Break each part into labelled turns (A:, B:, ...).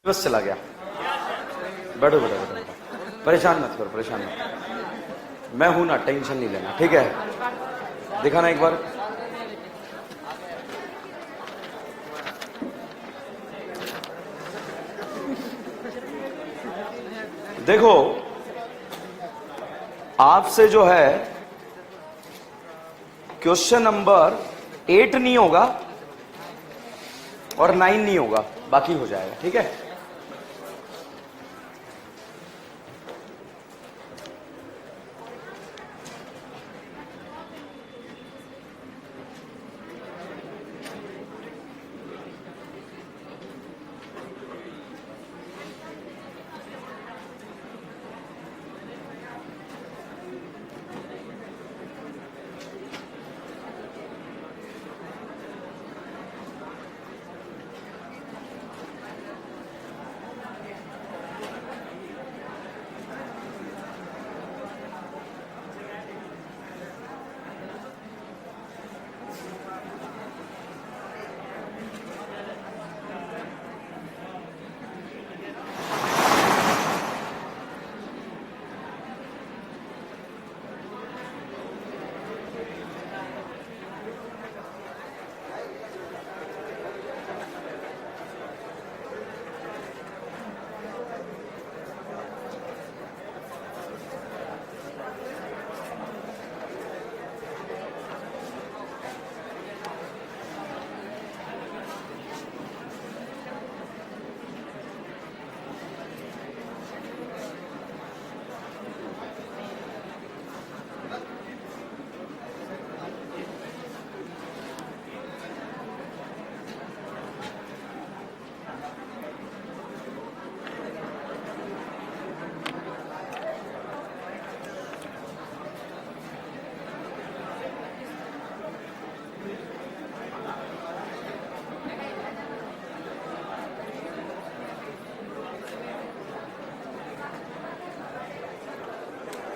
A: बस चला गया। बैठो बेटा बेटा बेटा, परेशान मत करो, परेशान मत करो। मैं हूं ना, टेंशन नहीं लेना, ठीक है? दिखाना एक बार। देखो, आपसे जो है क्वेश्चन नंबर 8 नहीं होगा और 9 नहीं होगा, बाकी हो जाएगा, ठीक है?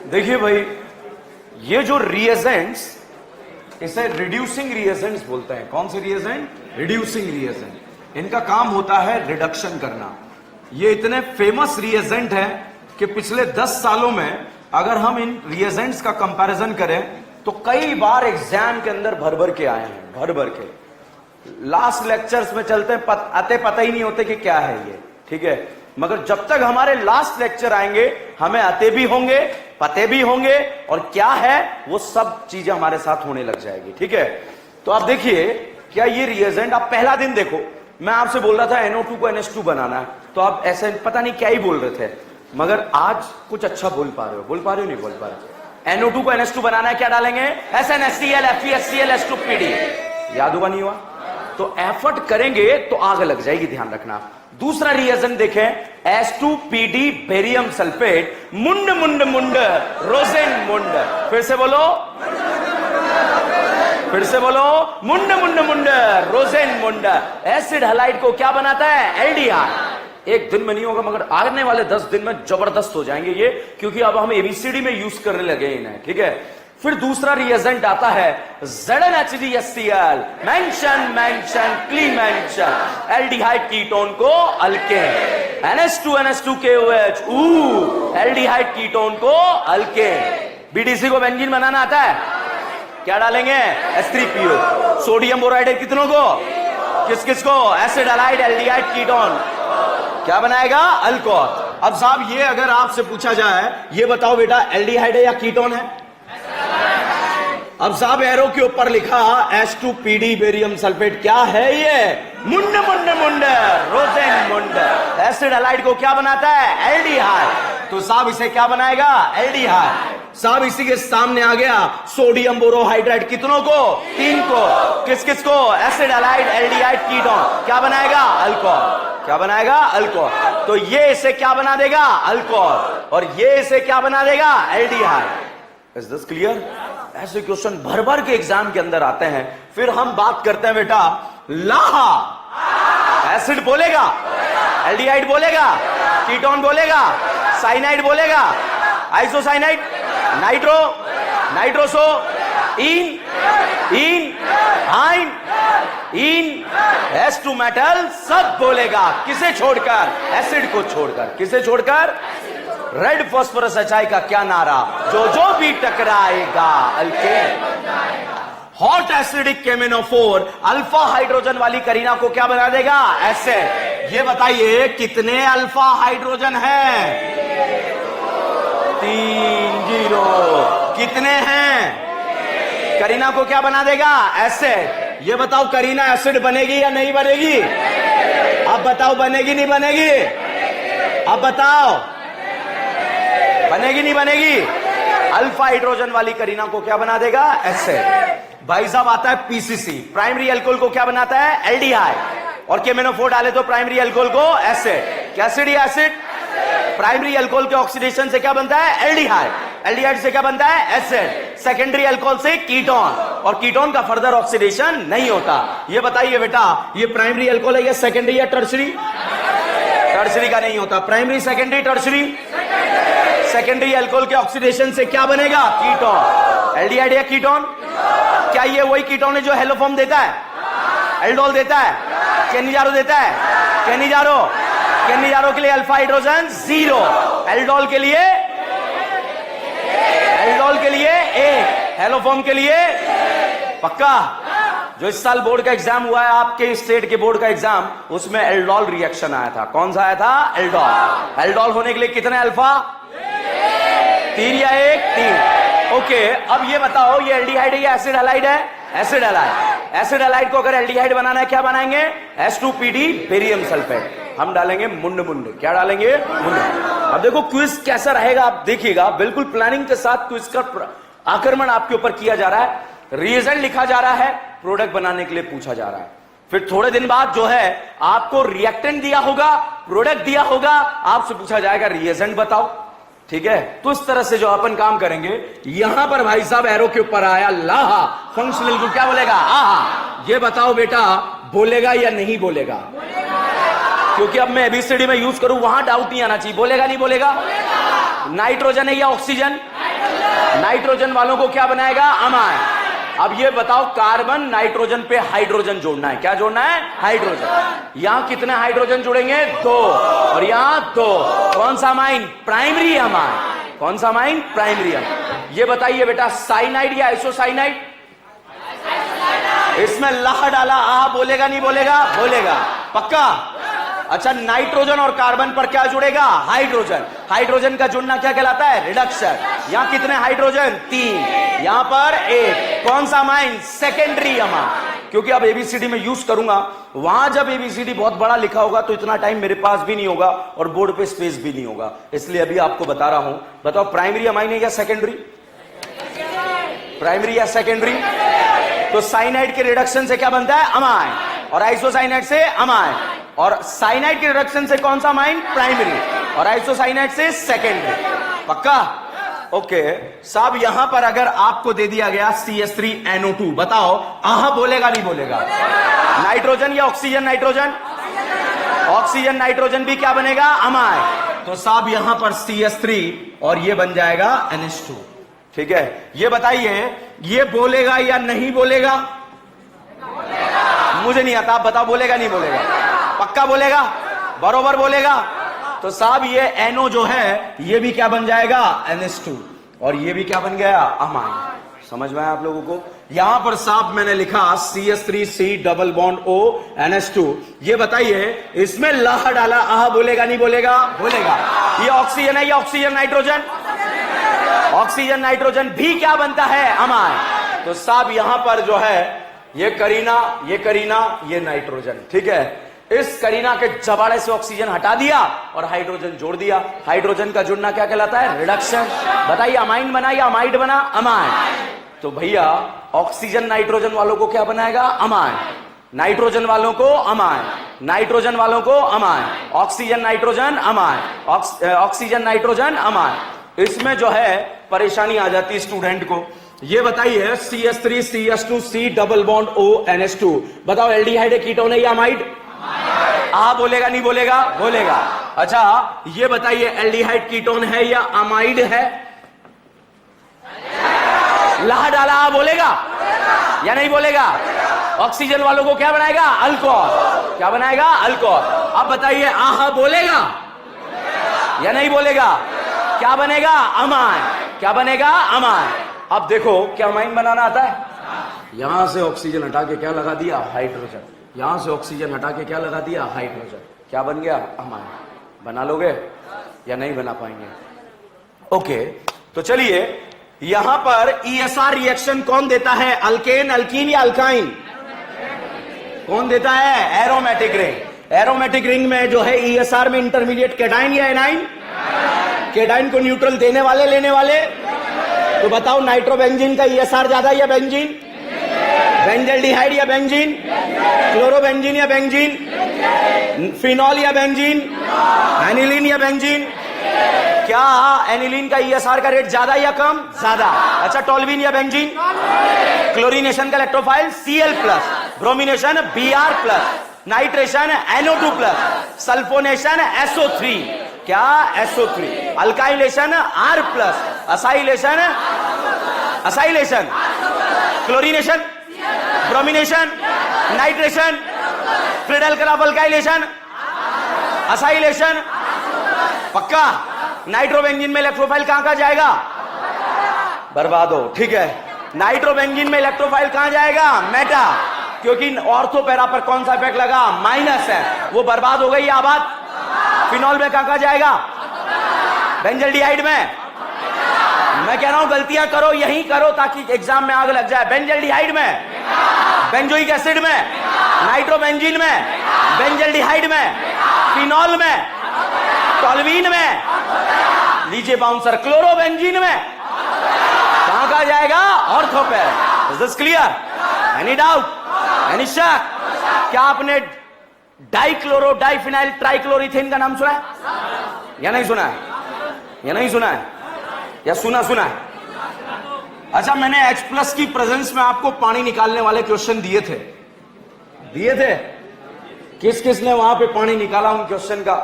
A: देखिए भाई, ये जो रिएजेंट्स, इसे रिड्यूसिंग रिएजेंट्स बोलते हैं। कौन से रिएजेंट? Reducing reagent. इनका काम होता है रिडक्शन करना। ये इतने फेमस रिएजेंट हैं कि पिछले 10 सालों में अगर हम इन रिएजेंट्स का कंपैरिजन करें तो कई बार एग्जाम के अंदर भर भर के आए हैं, भर भर के। लास्ट लेक्चर्स में चलते हैं, पता ही नहीं होते कि क्या है ये, ठीक है? मगर जब तक हमारे लास्ट लेक्चर आएंगे हमें आते भी होंगे, पते भी होंगे, और क्या है वो सब चीजें हमारे साथ होने लग जाएगी, ठीक है? तो आप देखिए, क्या ये रिएजेंट, आप पहला दिन देखो, मैं आपसे बोल रहा था NO2 को NH2 बनाना है, तो आप ऐसे पता नहीं क्या ही बोल रहे थे, मगर आज कुछ अच्छा बोल पा रहे हो, नहीं बोल पा रहे? NO2 को NH2 बनाना है, क्या डालेंगे? SnHCl FeHCl H2PD। याद हुआ नहीं हुआ? तो एफर्ट करेंगे तो आग लग जाएगी, ध्यान रखना। दूसरा रिएजेंट देखें, H2PD बेरियम सल्फेट, मुंड मुंड मुंड रोजेन मुंड। फिर से बोलो, फिर से बोलो, मुंड मुंड मुंड रोजेन मुंड। एसिड हैलाइड को क्या बनाता है? एल्डिहाइड। एक दिन में नहीं होगा, मगर आने वाले 10 दिन में जबरदस्त हो जाएंगे ये, क्योंकि अब हम ABCD में यूज करने लगे इन्हें, ठीक है? फिर दूसरा रिएजेंट आता है ZnHDHCl, मेंशन क्लीमेंशन, एल्डिहाइड कीटोन को अल्केन। NH2NH2KOH, एल्डिहाइड कीटोन को अल्केन। BDC को बेंजीन बनाना आता है, क्या डालेंगे? H3PO। सोडियम बोराइड कितनों को? किस किस को? एसिड हैलाइड एल्डिहाइड कीटोन, क्या बनाएगा? अल्कोहल। अब साहब, ये अगर आपसे पूछा जाए, ये बताओ बेटा, एल्डिहाइड है या कीटोन है? अब साहब, एरो के ऊपर लिखा H2PD बेरियम सल्फेट, क्या है ये? मुंड मुंड मुंड रोजेन मुंड। एसिड हैलाइड को क्या बनाता है? एल्डिहाइड। तो साहब इसे क्या बनाएगा? एल्डिहाइड। साहब इसी के सामने आ गया सोडियम बोरोहाइड्राइड, कितनों को? 3 को। किस किस को? एसिड हैलाइड एल्डिहाइड कीटोन, क्या बनाएगा? अल्कोहल। क्या बनाएगा? अल्कोहल। तो ये इसे क्या बना देगा? अल्कोहल। और ये इसे क्या बना देगा? एल्डिहाइड। Is this clear? ऐसे क्वेश्चन भर भर के एग्जाम के अंदर आते हैं। फिर हम बात करते हैं बेटा, लाहा एसिड बोलेगा, एल्डिहाइड बोलेगा, कीटोन बोलेगा, साइनाइड बोलेगा, आइसोसाइनाइड, नाइट्रोसो, इन, इन, हाइन, इन, S2 मेटल सब बोलेगा। किसे छोड़कर? एसिड को छोड़कर। किसे छोड़कर? रेड फास्फोरस HI का क्या नारा? जो जो भी टकराएगा अल्केन। हॉट एसिडिक केमिनोफोर अल्फा हाइड्रोजन वाली करीना को क्या बना देगा? एसिड। ये बताइए कितने अल्फा हाइड्रोजन हैं? 3 0। कितने हैं? करीना को क्या बना देगा? एसिड। ये बताओ करीना एसिड बनेगी या नहीं बनेगी? अब बताओ बनेगी नहीं बनेगी? अब बताओ बनेगी नहीं बनेगी? अल्फा हाइड्रोजन वाली करीना को क्या बना देगा? एसिड। भाई साहब आता है पीसीसी, प्राइमरी अल्कोहल को क्या बनाता है? एल्डिहाइड। और केमिनोफोर डाले तो प्राइमरी अल्कोहल को एसिड। एसिड या एसिड? प्राइमरी अल्कोहल के ऑक्सीडेशन से क्या बनता है? एल्डिहाइड। एल्डिहाइड से क्या बनता है? एसिड। सेकेंडरी अल्कोहल से कीटोन, और कीटोन का फर्दर ऑक्सीडेशन नहीं होता। ये बताइए बेटा, ये प्राइमरी अल्कोहल है या सेकेंडरी या टर्सरी? टर्सरी का नहीं होता। Primary, secondary, tertiary? Secondary alcohol के ऑक्सीडेशन से क्या बनेगा? कीटोन। एल्डिहाइड या कीटोन? क्या ये वही कीटोन है जो हेलोफॉर्म देता है? एल्डोल देता है? केनिजारो देता है? केनिजारो, केनिजारो के लिए अल्फा हाइड्रोजन 0, एल्डोल के लिए, एल्डोल के लिए 1, हेलोफॉर्म के लिए पक्का। जो इस साल बोर्ड का एग्जाम हुआ है आपके स्टेट के बोर्ड का एग्जाम, उसमें एल्डोल रिएक्शन आया था। कौन सा आया था? एल्डोल। एल्डोल होने के लिए कितने अल्फा? 3 या 1? 3। ओके, अब ये बताओ ये एल्डिहाइड है या एसिड हैलाइड है? Acid halide. एसिड हैलाइड को अगर एल्डिहाइड बनाना है क्या बनाएंगे? S2PD barium sulphate. हम डालेंगे मुंड मुंड। क्या डालेंगे? मुंड। अब देखो क्विज कैसा रहेगा आप देखिएगा। बिल्कुल प्लानिंग के साथ क्विज का आक्रमण आपके ऊपर किया जा रहा है। रिएजेंट लिखा जा रहा है, प्रोडक्ट बनाने के लिए पूछा जा रहा है। फिर थोड़े दिन बाद जो है आपको रिएक्टेंट दिया होगा, प्रोडक्ट दिया होगा, आपसे पूछा जाएगा रिएजेंट बताओ। ठीक है, तो इस तरह से जो अपन काम करेंगे। यहां पर भाई साहब एरो के ऊपर आया लाहा, फंक्शनल ग्रुप क्या बोलेगा? आहा। ये बताओ बेटा बोलेगा या नहीं बोलेगा? क्योंकि अब मैं एबीसीडी में यूज करूं, वहां डाउट नहीं आना चाहिए। बोलेगा नहीं बोलेगा? नाइट्रोजन है या ऑक्सीजन? नाइट्रोजन वालों को क्या बनाएगा? अमाइन। अब ये बताओ कार्बन नाइट्रोजन पे हाइड्रोजन जोड़ना है। क्या जोड़ना है? हाइड्रोजन। यहां कितने हाइड्रोजन जुड़ेंगे? 2, और यहां 2। कौन सा अमाइन? Primary amine. कौन सा अमाइन? Primary amine. ये बताइए बेटा साइनाइड या आइसोसाइनाइड? इसमें लाह डाला, आ बोलेगा नहीं बोलेगा? बोलेगा पक्का। अच्छा, नाइट्रोजन और कार्बन पर क्या जुड़ेगा? हाइड्रोजन। हाइड्रोजन का जुड़ना क्या कहलाता है? रिडक्शन। यहां कितने हाइड्रोजन? 3, यहां पर 1। कौन सा अमाइन? Secondary amine. क्योंकि अब एबीसीडी में यूज करूंगा, वहां जब एबीसीडी बहुत बड़ा लिखा होगा तो इतना टाइम मेरे पास भी नहीं होगा और बोर्ड पे स्पेस भी नहीं होगा, इसलिए अभी आपको बता रहा हूं। बताओ प्राइमरी अमाइन है या सेकेंडरी? प्राइमरी या सेकेंडरी? तो साइनाइड के रिडक्शन से क्या बनता है? अमाइन। और आइसोसाइनाइड से अमाइन। और साइनाइड के रिडक्शन से कौन सा अमाइन? प्राइमरी। और आइसोसाइनाइड से सेकेंडरी। पक्का? ओके साहब, यहां पर अगर आपको दे दिया गया CH3NO2, बताओ आहा बोलेगा नहीं बोलेगा? नाइट्रोजन या ऑक्सीजन नाइट्रोजन? ऑक्सीजन नाइट्रोजन भी क्या बनेगा? अमाइन। तो साहब यहां पर CH3 और ये बन जाएगा NH2। ठीक है, ये बताइए ये बोलेगा या नहीं बोलेगा? मुझे नहीं आता, आप बताओ बोलेगा नहीं बोलेगा? पक्का बोलेगा? बरोबर बोलेगा? तो साहब ये NO जो है ये भी क्या बन जाएगा? NH2। और ये भी क्या बन गया? अमाइन। समझ में आया आप लोगों को? यहां पर साहब मैंने लिखा CH3C double bond O NH2। ये बताइए इसमें लाह डाला, आह बोलेगा नहीं बोलेगा? बोलेगा। ये ऑक्सीजन है या ऑक्सीजन नाइट्रोजन? ऑक्सीजन नाइट्रोजन भी क्या बनता है? अमाइन। तो साहब यहां पर जो है ये करीना, ये नाइट्रोजन। ठीक है, इस करीना के जबाड़े से ऑक्सीजन हटा दिया और हाइड्रोजन जोड़ दिया। हाइड्रोजन का जुड़ना क्या कहलाता है? रिडक्शन। बताइए अमाइन बना या अमाइड बना? अमाइन। तो भैया ऑक्सीजन नाइट्रोजन वालों को क्या बनाएगा? अमाइन। नाइट्रोजन वालों को अमाइन, नाइट्रोजन वालों को amine, oxygen nitrogen amine, oxygen nitrogen amine. इसमें जो है परेशानी आ जाती है स्टूडेंट को। ये बताइए CH3 CH2 C double bond O NH2, बताओ एल्डिहाइड है, कीटोन है या अमाइड? आ बोलेगा नहीं बोलेगा? बोलेगा। अच्छा ये बताइए एल्डिहाइड कीटोन है या अमाइड है? ला डाला बोलेगा या नहीं बोलेगा? ऑक्सीजन वालों को क्या बनाएगा? अल्कोहल। क्या बनाएगा? अल्कोहल। अब बताइए आहा बोलेगा या नहीं बोलेगा? क्या बनेगा? अमाइन। क्या बनेगा? अमाइन। अब देखो क्या अमाइन बनाना आता है? यहां से ऑक्सीजन हटा के क्या लगा दिया? हाइड्रोजन। यहां से ऑक्सीजन हटा के क्या लगा दिया? हाइड्रोजन। क्या बन गया? अमाइन। बना लोगे या नहीं बना पाएंगे? ओके, तो चलिए यहां पर ESR रिएक्शन कौन देता है? अल्केन, अल्कीन या अल्काइन? कौन देता है? Aromatic ring. एरोमेटिक रिंग में जो है ESR में इंटरमीडिएट कैटाइन या एनाइन? कैटाइन को न्यूट्रल देने वाले लेने वाले? तो बताओ नाइट्रोबेंजीन का ESR ज्यादा या बेंजीन? बेंजल्डिहाइड या बेंजीन? क्लोरोबेंजीन या बेंजीन? फिनॉल या बेंजीन? एनिलीन या बेंजीन? क्या एनिलीन का ESR का रेट ज्यादा या कम? ज्यादा। अच्छा, टोल्यूइन या बेंजीन? क्लोरीनेशन का electrophile Cl+, bromination Br+, nitration NO2+, sulphonation SO3। क्या? SO3। Alkylation R+, acylation chlorination, bromination, nitration, Friedel alkylation, acylation. पक्का? नाइट्रोबेंजीन में इलेक्ट्रोफाइल कहां जाएगा? बर्बाद हो। ठीक है, नाइट्रोबेंजीन में इलेक्ट्रोफाइल कहां जाएगा? मेटा। क्योंकि ऑर्थो पैरा पर कौन सा इफेक्ट लगा? माइनस है, वो बर्बाद हो गई। आबाद फिनॉल में कहां जाएगा? बेंजल्डिहाइड में। मैं कह रहा हूं गलतियां करो यही करो ताकि एग्जाम में आग लग जाए। बेंजल्डिहाइड में, बेंजोइक एसिड में, नाइट्रोबेंजीन में, बेंजल्डिहाइड में, फिनॉल में, टोल्यूइन में। लीजिए बाउंसर, क्लोरोबेंजीन में कहां जाएगा? Ortho para. Is this clear? Any doubt? Any शक? क्या आपने डाइक्लोरो डाइफिनाइल ट्राइक्लोरीथेन का नाम सुना है या नहीं सुना है? या नहीं सुना है? या सुना है? अच्छा, मैंने H+ की प्रेजेंस में आपको पानी निकालने वाले क्वेश्चन दिए थे। किस किस ने वहां पे पानी निकाला उन क्वेश्चन का?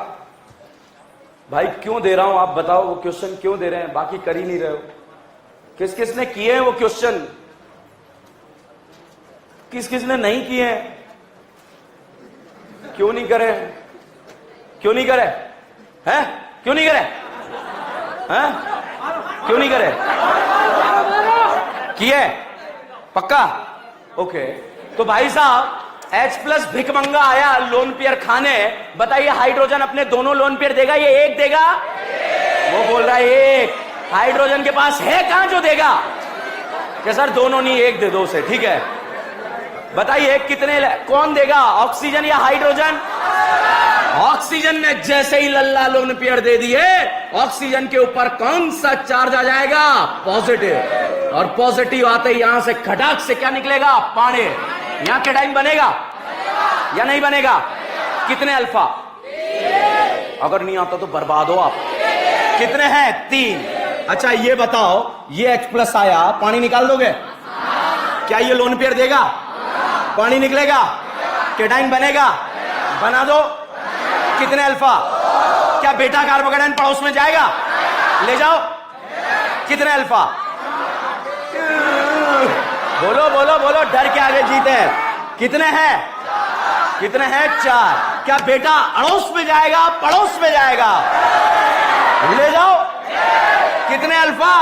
A: भाई क्यों दे रहा हूं आप बताओ, वो क्वेश्चन क्यों दे रहे हैं? बाकी कर ही नहीं रहे हो। किस किस ने किए हैं वो क्वेश्चन? किस किस ने नहीं किए हैं? क्यों नहीं करे? हैं? क्यों नहीं करे? क्यों नहीं करे? किए? पक्का? ओके, तो भाई साहब H+ भिकमंगा आया लोन पेयर खाने। बताइए हाइड्रोजन अपने दोनों लोन पेयर देगा? ये एक देगा? वो बोल रहा है एक। हाइड्रोजन के पास है कहां जो देगा? क्या सर दोनों नहीं, एक दे दो उसे। ठीक है, बताइए कितने कौन देगा? ऑक्सीजन या हाइड्रोजन? ऑक्सीजन ने जैसे ही लल्ला लोन पेयर दे दिए, ऑक्सीजन के ऊपर कौन सा चार्ज आ जाएगा? पॉजिटिव। और पॉजिटिव आते ही यहां से खटाक से क्या निकलेगा? पानी। यहां कैटाइन बनेगा या नहीं बनेगा? कितने अल्फा? अगर नहीं आता तो बर्बाद हो आप। कितने हैं? 3। अच्छा ये बताओ, ये H+ आया, पानी निकाल दोगे? क्या ये लोन पेयर देगा? पानी निकलेगा? कैटाइन बनेगा? बना दो। कितने अल्फा? क्या बेटा कार्बोकेटाइन पड़ोस में जाएगा? ले जाओ। कितने अल्फा? बोलो बोलो बोलो, डर के आगे जीते हैं। कितने हैं? 4। क्या बेटा अड़ोस में जाएगा? पड़ोस में जाएगा? ले जाओ। कितने अल्फा?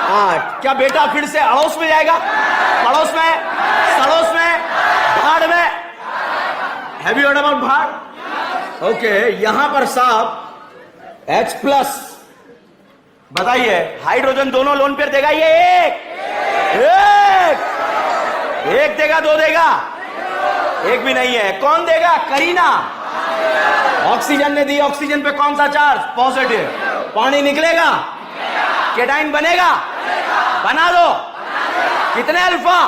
A: 8। क्या बेटा फिर से अड़ोस में जाएगा? पड़ोस में? सड़ोस में? भाड़ में? हैव यू हर्ड अबाउट भाड़? ओके, यहां पर साहब H+, बताइए हाइड्रोजन दोनों लोन पेयर देगा? ये एक देगा? 2 देगा? एक भी नहीं है। कौन देगा? करीना। ऑक्सीजन ने दी, ऑक्सीजन पे कौन सा चार्ज? पॉजिटिव। पानी निकलेगा? कैटाइन बनेगा? बना दो। कितने अल्फा?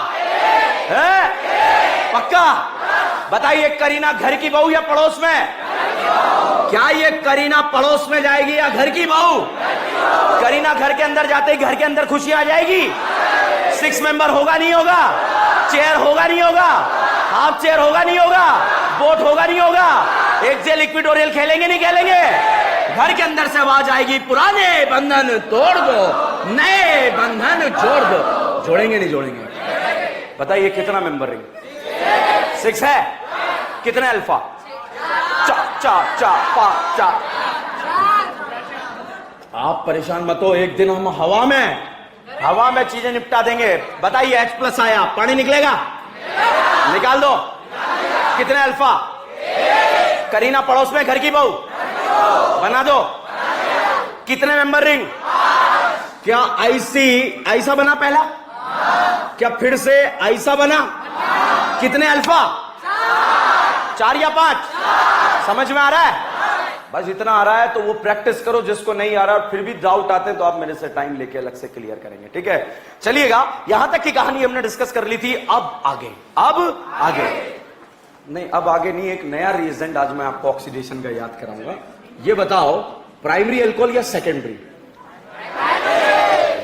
A: पक्का? बताइए करीना घर की बहू या पड़ोस में? क्या ये करीना पड़ोस में जाएगी या घर की बहू? करीना घर के अंदर जाते ही घर के अंदर खुशी आ जाएगी। 6 मेंबर होगा नहीं होगा? चेयर होगा नहीं होगा? हाफ चेयर होगा नहीं होगा? बोट होगा नहीं होगा? एक जेल इक्विटोरियल खेलेंगे नहीं खेलेंगे? घर के अंदर से आवाज आएगी, पुराने बंधन तोड़ दो, नए बंधन जोड़ दो। जोड़ेंगे नहीं जोड़ेंगे? बताइए कितना मेंबर रिंग? 6 है। कितने अल्फा? चा चा चा पा चा। आप परेशान मत हो, एक दिन हम हवा में चीजें निपटा देंगे। बताइए H+ आया, पानी निकलेगा? निकाल दो। कितने अल्फा? करीना पड़ोस में घर की बहू बना दो। कितने मेंबर रिंग? क्या ऐसा बना पहला? क्या फिर से ऐसा बना? कितने अल्फा? 4 या 5? समझ में आ रहा है? बस इतना आ रहा है तो वो प्रैक्टिस करो। जिसको नहीं आ रहा है फिर भी डाउट आते हैं तो आप मेरे से टाइम लेके अलग से क्लियर करेंगे, ठीक है? चलिएगा, यहां तक की कहानी हमने डिस्कस कर ली थी। अब आगे नहीं, अब आगे नहीं, एक नया रिएजेंट आज मैं आपको ऑक्सीडेशन का याद कराऊंगा। ये बताओ, प्राइमरी अल्कोहल या सेकेंडरी?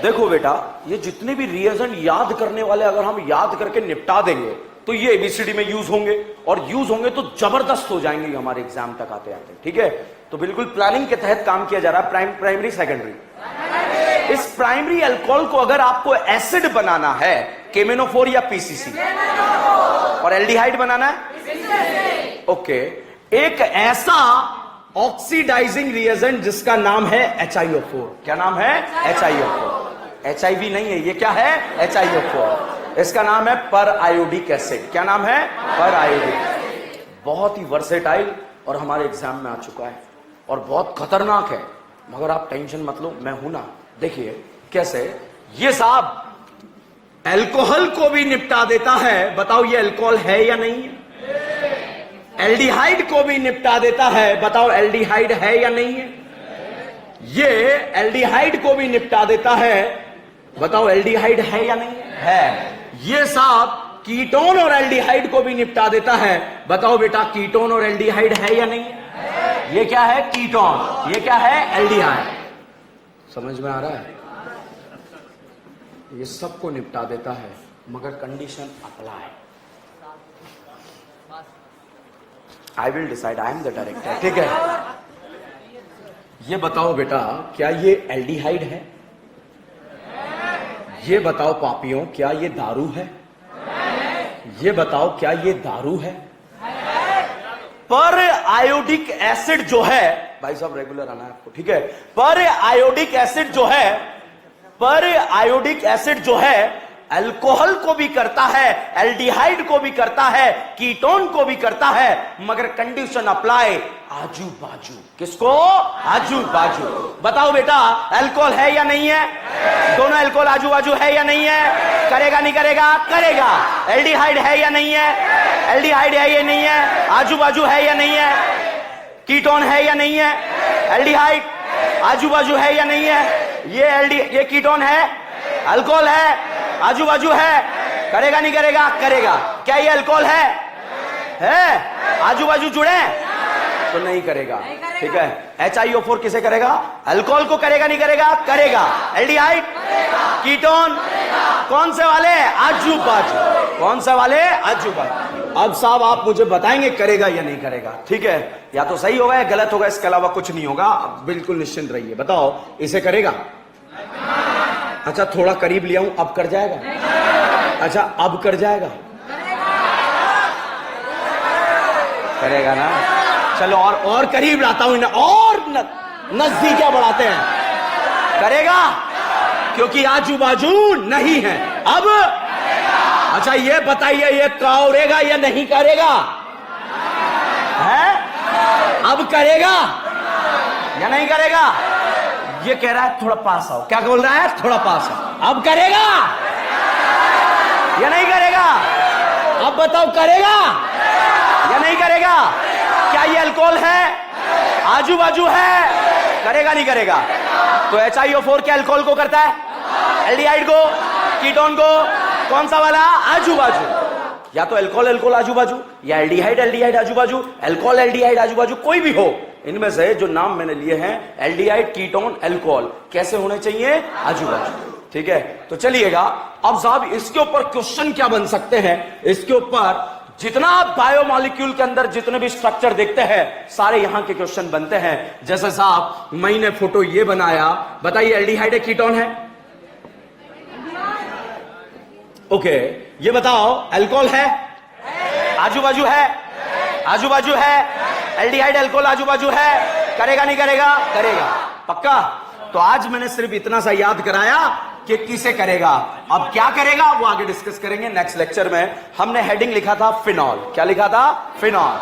A: देखो बेटा, ये जितने भी रिएजेंट याद करने वाले अगर हम याद करके निपटा देंगे तो ये एबीसीडी में यूज होंगे, और यूज होंगे तो जबरदस्त हो जाएंगे हमारे एग्जाम तक आते आते, ठीक है? तो बिल्कुल प्लानिंग के तहत काम किया जा रहा है। Primary secondary. इस प्राइमरी अल्कोहल को अगर आपको एसिड बनाना है, KMnO4 या PCC, और एल्डिहाइड बनाना है, ओके, एक ऐसा ऑक्सीडाइजिंग रिएजेंट जिसका नाम है HiO4। क्या नाम है? HiO4। HIV नहीं है ये, क्या है? HiO4। इसका नाम है पर आयोडिक एसिड। क्या नाम है? पर आयोडिक। बहुत ही वर्सेटाइल और हमारे एग्जाम में आ चुका है और बहुत खतरनाक है, मगर आप टेंशन मत लो, मैं हूं ना। देखिए कैसे ये साहब अल्कोहल को भी निपटा देता है। बताओ ये अल्कोहल है या नहीं है? एल्डिहाइड को भी निपटा देता है। बताओ एल्डिहाइड है या नहीं है? ये एल्डिहाइड को भी निपटा देता है। बताओ एल्डिहाइड है या नहीं है? ये साहब कीटोन और एल्डिहाइड को भी निपटा देता है। बताओ बेटा कीटोन और एल्डिहाइड है या नहीं है? ये क्या है? कीटोन। ये क्या है? एल्डिहाइड। समझ में आ रहा है? ये सबको निपटा देता है, मगर condition apply. I will decide, I am the director, ठीक है? ये बताओ बेटा, क्या ये एल्डिहाइड है? ये बताओ पापियों, क्या ये दारू है? ये बताओ क्या ये दारू है? पर आयोडिक एसिड जो है, भाई साहब रेगुलर आना है आपको, ठीक है? पर आयोडिक एसिड जो है, पर आयोडिक एसिड जो है अल्कोहल को भी करता है, एल्डिहाइड को भी करता है, कीटोन को भी करता है, मगर कंडीशन अप्लाई आजू बाजू। किसको? आजू बाजू। बताओ बेटा अल्कोहल है या नहीं है? दोनों अल्कोहल आजू बाजू है या नहीं है? करेगा नहीं करेगा? करेगा। एल्डिहाइड है या नहीं है? एल्डिहाइड है या नहीं है? आजू बाजू है या नहीं है? कीटोन है या नहीं है? एल्डिहाइड आजू बाजू है या नहीं है? ये कीटोन है, अल्कोहल है, आजू बाजू है, करेगा नहीं करेगा? करेगा। क्या ये अल्कोहल है? आजू बाजू जुड़े तो नहीं करेगा, ठीक है? HiO4 किसे करेगा? अल्कोहल को करेगा नहीं करेगा? करेगा। एल्डिहाइड, कीटोन, कौन से वाले? आजू बाजू। कौन से वाले? आजू बाजू। अब साहब आप मुझे बताएंगे करेगा या नहीं करेगा, ठीक है? या तो सही होगा या गलत होगा, इसके अलावा कुछ नहीं होगा। बिल्कुल निश्चिंत रहिए। बताओ इसे करेगा? अच्छा थोड़ा करीब ले आऊं, अब कर जाएगा? अच्छा अब कर जाएगा? करेगा ना? चलो और करीब लाता हूं, और नजदीकियां बढ़ाते हैं। करेगा, क्योंकि आजू बाजू नहीं है। अब अच्छा ये बताइए, ये करेगा या नहीं करेगा? है? अब करेगा या नहीं करेगा? ये कह रहा है थोड़ा पास आओ। क्या बोल रहा है? थोड़ा पास आओ। अब करेगा या नहीं करेगा? अब बताओ करेगा या नहीं करेगा? क्या ये अल्कोहल है? आजू बाजू है, करेगा नहीं करेगा? तो HiO4 क्या अल्कोहल को करता है? एल्डिहाइड को, कीटोन को, कौन सा वाला? आजू बाजू। या तो अल्कोहल आजू बाजू, या एल्डिहाइड आजू बाजू, अल्कोहल एल्डिहाइड आजू बाजू, कोई भी हो। इनमें से जो नाम मैंने लिए हैं एल्डिहाइड, कीटोन, अल्कोहल, कैसे होने चाहिए? आजू बाजू, ठीक है? तो चलिएगा अब साहब इसके ऊपर क्वेश्चन क्या बन सकते हैं? इसके ऊपर जितना आप बायोमॉलिक्यूल के अंदर जितने भी स्ट्रक्चर देखते हैं सारे यहां के क्वेश्चन बनते हैं। जैसे साहब मैंने फोटो ये बनाया, बताइए एल्डिहाइड है कीटोन है? ओके, ये बताओ अल्कोहल है? आजू बाजू है? आजू बाजू है? एल्डिहाइड अल्कोहल आजू बाजू है? करेगा नहीं करेगा? करेगा, पक्का। तो आज मैंने सिर्फ इतना सा याद कराया कि किसे करेगा, अब क्या करेगा वो आगे डिस्कस करेंगे नेक्स्ट लेक्चर में। हमने हेडिंग लिखा था फिनॉल। क्या लिखा था? फिनॉल।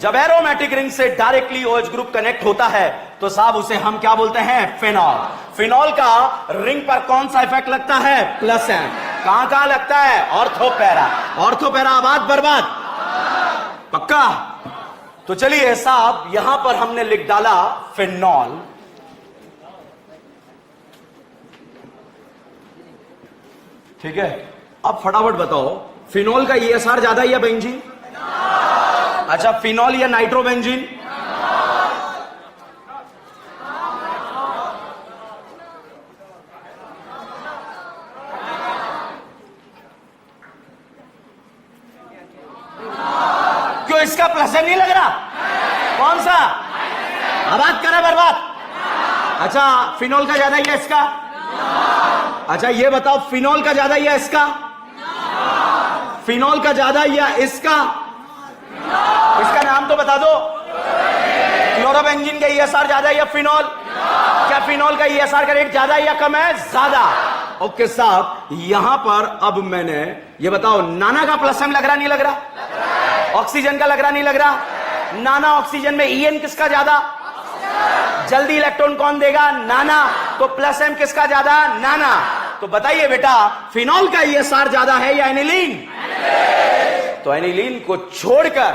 A: जब एरोमेटिक रिंग से डायरेक्टली OH ग्रुप कनेक्ट होता है तो साहब उसे हम क्या बोलते हैं? फिनॉल। फिनॉल का रिंग पर कौन सा इफेक्ट लगता है? Plus M. कहां कहां लगता है? Ortho para. ऑर्थो पैरा आबाद बर्बाद, पक्का। तो चलिए साहब, यहां पर हमने लिख डाला फिनॉल। ठीक है, अब फटाफट बताओ फिनॉल का ESR ज्यादा या बेंजीन? अच्छा, फिनॉल या नाइट्रोबेंजीन? क्यों, इसका प्लस नहीं लग रहा? कौन सा? आबाद करा बर्बाद। अच्छा, फिनॉल का ज्यादा या इसका? अच्छा, ये बताओ फिनॉल का ज्यादा या इसका? फिनॉल का ज्यादा या इसका? इसका नाम तो बता दो। क्लोरोबेंजीन का ESR ज्यादा या फिनॉल? क्या फिनॉल का ESR का रेट ज्यादा या कम है? ज्यादा। ओके साहब, यहां पर अब मैंने ये बताओ, नाना का प्लस एम लग रहा नहीं लग रहा? ऑक्सीजन का लग रहा नहीं लग रहा? नाना ऑक्सीजन में EN किसका ज्यादा? जल्दी इलेक्ट्रॉन कौन देगा? नाना। तो प्लस एम किसका ज्यादा? नाना। तो बताइए बेटा, फिनॉल का ESR ज्यादा है या एनिलीन? तो एनिलीन को छोड़कर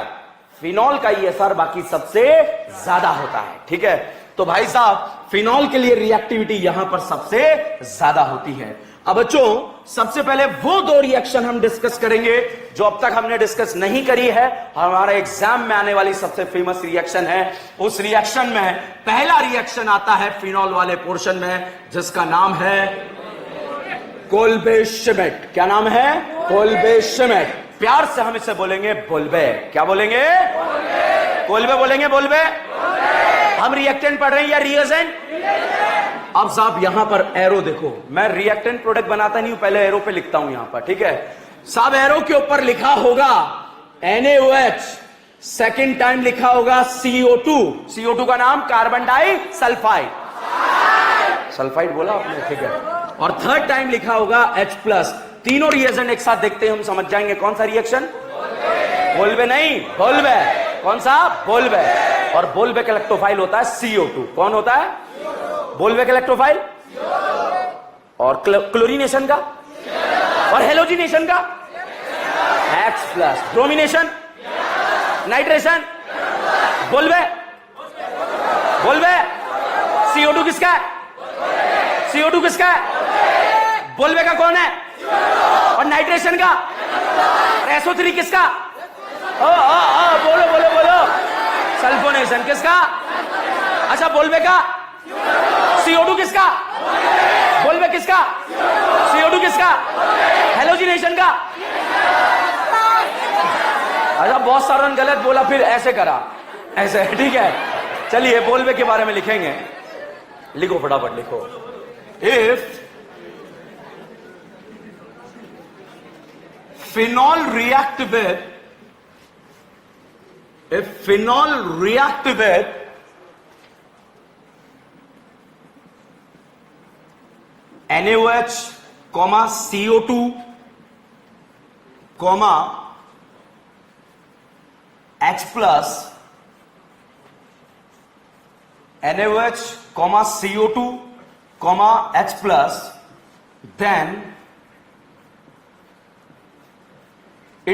A: फिनॉल का ESR बाकी सबसे ज्यादा होता है। ठीक है, तो भाई साहब फिनॉल के लिए रिएक्टिविटी यहां पर सबसे ज्यादा होती है। अब बच्चों, सबसे पहले वो दो रिएक्शन हम डिस्कस करेंगे जो अब तक हमने डिस्कस नहीं करी है। हमारे एग्जाम में आने वाली सबसे फेमस रिएक्शन है। उस रिएक्शन में पहला रिएक्शन आता है फिनॉल वाले पोर्शन में, जिसका नाम है कोल्बे-श्मिट। क्या नाम है? कोल्बे-श्मिट। प्यार से हम इसे बोलेंगे बोलबे। क्या बोलेंगे? कोल्बे बोलेंगे, बोलबे। हम रिएक्टेंट पढ़ रहे हैं या रिएजेंट? अब साहब यहां पर एरो देखो, मैं रिएक्टेंट प्रोडक्ट बनाता नहीं हूं, पहले एरो पे लिखता हूं यहां पर। ठीक है साहब, एरो के ऊपर लिखा होगा NaOH, सेकेंड टाइम लिखा होगा CO2। CO2 का नाम कार्बन डाई सल्फाइड। सल्फाइड बोला आपने, ठीक है। और थर्ड टाइम लिखा होगा H+। तीनों रिएजेंट एक साथ देखते हैं, हम समझ जाएंगे कौन सा रिएक्शन। बोलबे नहीं, बोलबे। कौन सा? बोलबे। और बोलबे का इलेक्ट्रोफाइल होता है CO2। कौन होता है? बोलबे का इलेक्ट्रोफाइल। और क्लोरीनेशन का और हेलोजिनेशन का H+। ब्रोमिनेशन, नाइट्रेशन, बोलबे। बोलबे। CO2 किसका है? CO2 किसका है? बोलबे का कौन है? और नाइट्रेशन का? SO3 किसका? बोलो बोलो बोलो। सल्फोनेशन किसका? अच्छा, बोलबे का? CO2 किसका? बोलबे किसका? CO2 किसका? हेलोजिनेशन का? अच्छा, बहुत सारा गलत बोला, फिर ऐसे करा, ऐसे। ठीक है, चलिए बोलबे के बारे में लिखेंगे। लिखो फटाफट, लिखो। If phenol react with NaOH, CO2, H+, NaOH, CO2, H+, then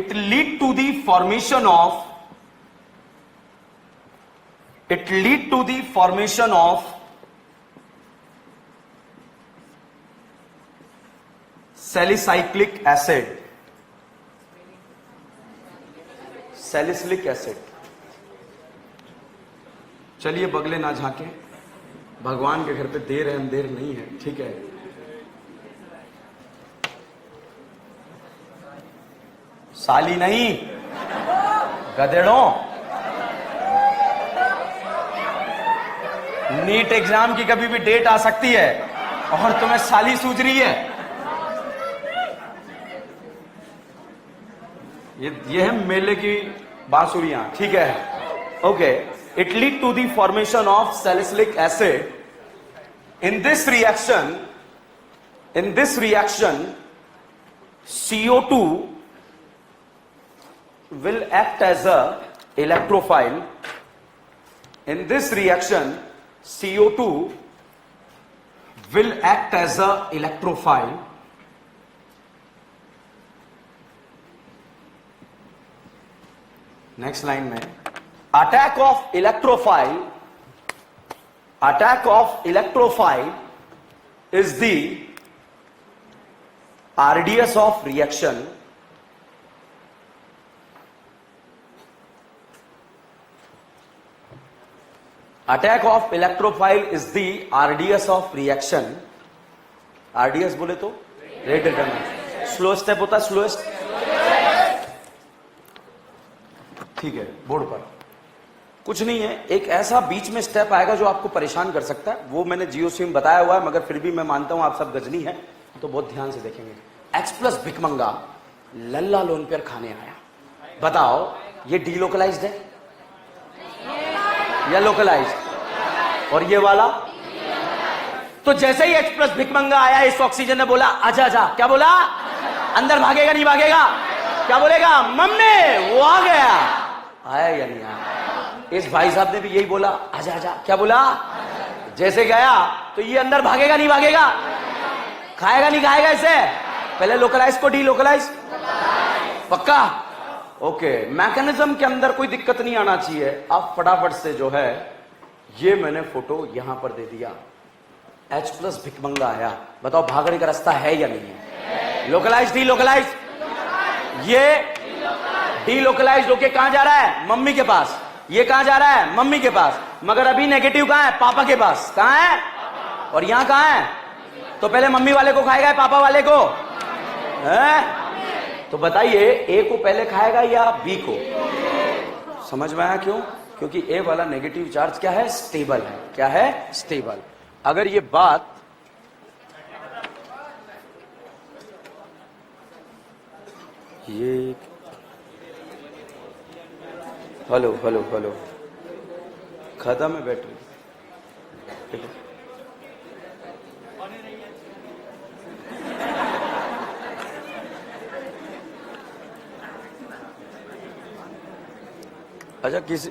A: it lead to the formation of salicylic acid. Salicylic acid. चलिए बगले ना झांके, भगवान के घर पे देर है अंधेर नहीं है। ठीक है, साली नहीं, गधेड़ों। नीट एग्जाम की कभी भी डेट आ सकती है और तुम्हें साली सूझ रही है। ये है मेले की बांसुरियां, ठीक है। Okay, it lead to the formation of salicylic acid. In this reaction CO2 will act as a electrophile. In this reaction, CO2 will act as a electrophile. Next line में attack of electrophile is the RDS of reaction. Attack of electrophile is the RDS of reaction. RDS बोले तो rate determinant, slow step होता है, slowest, ठीक है। Board पर कुछ नहीं है, एक ऐसा बीच में स्टेप आएगा जो आपको परेशान कर सकता है, वो मैंने जीओसी में बताया हुआ है, मगर फिर भी मैं मानता हूं आप सब गजनी है तो बहुत ध्यान से देखेंगे। X+ भिकमंगा लल्ला लोन पर खाने आया, बताओ ये डीलोकलाइज्ड है या लोकलाइज्ड? और ये वाला तो जैसे ही X+ भिकमंगा आया, इस ऑक्सीजन ने बोला आजा आजा, क्या बोला? अंदर भागेगा नहीं भागेगा? क्या बोलेगा? मम्मी वो आ गया, आया या नहीं आया? इस भाई साहब ने भी यही बोला आजा आजा, क्या बोला? जैसे गया तो ये अंदर भागेगा नहीं भागेगा? खाएगा नहीं खाएगा? इसे पहले लोकलाइज को डीलोकलाइज, पक्का? ओके, मैकेनिज्म के अंदर कोई दिक्कत नहीं आना चाहिए। आप फटाफट से जो है ये मैंने फोटो यहां पर दे दिया, H+ भिकमंगा आया, बताओ भागने का रास्ता है या नहीं है? Localise delocalise? ये डीलोकलाइज होके कहां जा रहा है? मम्मी के पास। ये कहां जा रहा है? मम्मी के पास। मगर अभी नेगेटिव कहां है? पापा के पास। कहां है? और यहां कहां है? तो पहले मम्मी वाले को खाएगा या पापा वाले को? है? तो बताइए ए को पहले खाएगा या बी को? समझ में आया क्यों? क्योंकि ए वाला नेगेटिव चार्ज क्या है? स्टेबल है। क्या है? स्टेबल। अगर ये बात ये हेलो हेलो हेलो खत्म है बैटरी। अच्छा, किसी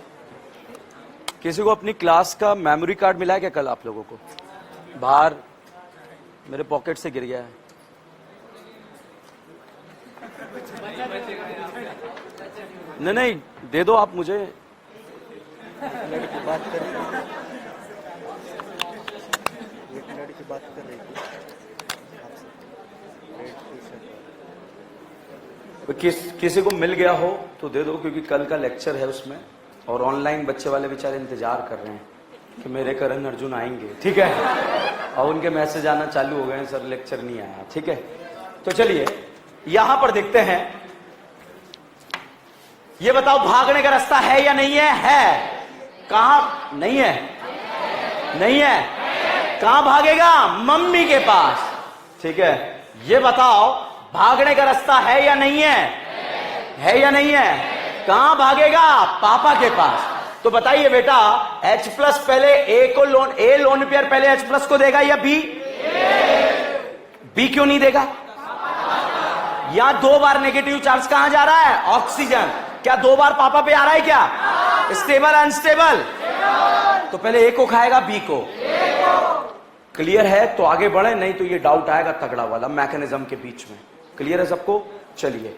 A: को अपनी क्लास का मेमोरी कार्ड मिला है क्या कल आप लोगों को? बाहर मेरे पॉकेट से गिर गया है। नहीं नहीं, दे दो आप मुझे। बात कर रही थी, किसी को मिल गया हो तो दे दो, क्योंकि कल का लेक्चर है उसमें, और ऑनलाइन बच्चे वाले बेचारे इंतजार कर रहे हैं कि मेरे करण अर्जुन आएंगे, ठीक है? और उनके मैसेज आना चालू हो गए हैं, सर लेक्चर नहीं आया, ठीक है? तो चलिए यहां पर देखते हैं, ये बताओ भागने का रास्ता है या नहीं है? है। कहां? नहीं है। नहीं है। कहां भागेगा? मम्मी के पास, ठीक है? ये बताओ भागने का रास्ता है या नहीं है? है या नहीं है? कहां भागेगा? पापा के पास। तो बताइए बेटा, H+ पहले ए को लोन पेयर पहले H+ को देगा या बी? बी क्यों नहीं देगा? यहां 2 बार नेगेटिव चार्ज कहां जा रहा है? ऑक्सीजन। क्या 2 बार पापा पे आ रहा है क्या? Stable unstable? तो पहले ए को खाएगा बी को। क्लियर है? तो आगे बढ़े, नहीं तो ये डाउट आएगा तगड़ा वाला मैकेनिज्म के बीच में। क्लियर है सबको? चलिए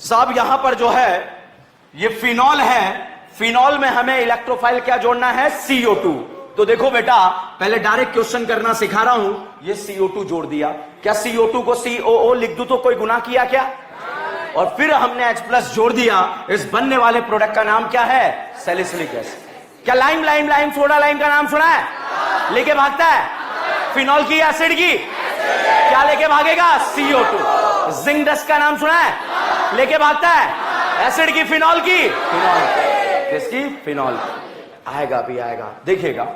A: साहब, यहां पर जो है ये फिनॉल है, फिनॉल में हमें इलेक्ट्रोफाइल क्या जोड़ना है? CO2। तो देखो बेटा, पहले डायरेक्ट क्वेश्चन करना सिखा रहा हूं। ये CO2 जोड़ दिया, क्या CO2 को COO लिख दूं तो कोई गुनाह किया क्या? और फिर हमने H+ जोड़ दिया। इस बनने वाले प्रोडक्ट का नाम क्या है? Salicylic acid. क्या लाइम सोडा लाइम का नाम सुना है? लेके भागता है फिनॉल की एसिड की, क्या लेके भागेगा? CO2। जिंक डस्ट का नाम सुना है? लेके भागता है एसिड की, फिनॉल की, फिनॉल किसकी? फिनॉल। आएगा भी आएगा, देखिएगा।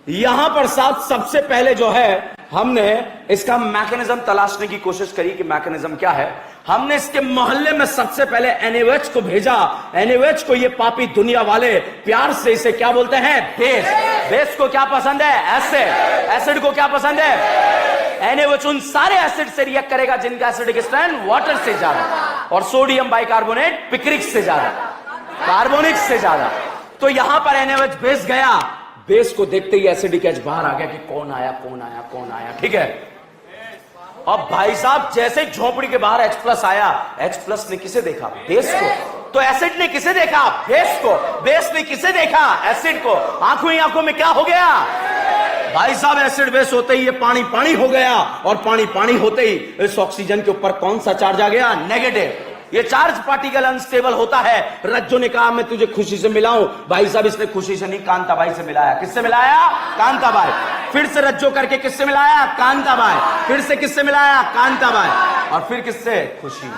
A: यहां पर साथ सबसे पहले जो है हमने इसका मैकेनिज्म तलाशने की कोशिश करी कि मैकेनिज्म क्या है। हमने इसके मोहल्ले में सबसे पहले NaOH को भेजा। NaOH को ये पापी दुनिया वाले प्यार से इसे क्या बोलते हैं? बेस। बेस को क्या पसंद है? एसिड। एसिड को क्या पसंद है? NaOH उन सारे एसिड से रिएक्ट करेगा जिनका एसिडिक स्ट्रेंथ वाटर से ज्यादा, और सोडियम बाइकार्बोनेट पिक्रिक से ज्यादा, कार्बोनिक से ज्यादा। तो यहां पर NaOH बेस गया, बेस को देखते ही एसिडिक एच बाहर आ गया कि कौन आया कौन आया कौन आया। ठीक है, अब भाई साहब जैसे झोपड़ी के बाहर H+ आया, H+ ने किसे देखा? बेस को। तो एसिड ने किसे देखा? बेस को। बेस ने किसे देखा? एसिड को। आंखों ही आंखों में क्या हो गया भाई साहब? एसिड बेस होते ही ये पानी पानी हो गया, और पानी पानी होते ही इस ऑक्सीजन के ऊपर कौन सा चार्ज आ गया? नेगेटिव। ये चार्ज पार्टिकल अनस्टेबल होता है। रज्जो ने कहा मैं तुझे खुशी से मिलाऊं, भाई साहब इसने खुशी से नहीं कांताबाई से मिलाया। किससे मिलाया? कांताबाई। फिर से रज्जो करके किससे मिलाया? कांताबाई। फिर से किससे मिलाया? कांताबाई। और फिर किससे? खुशी।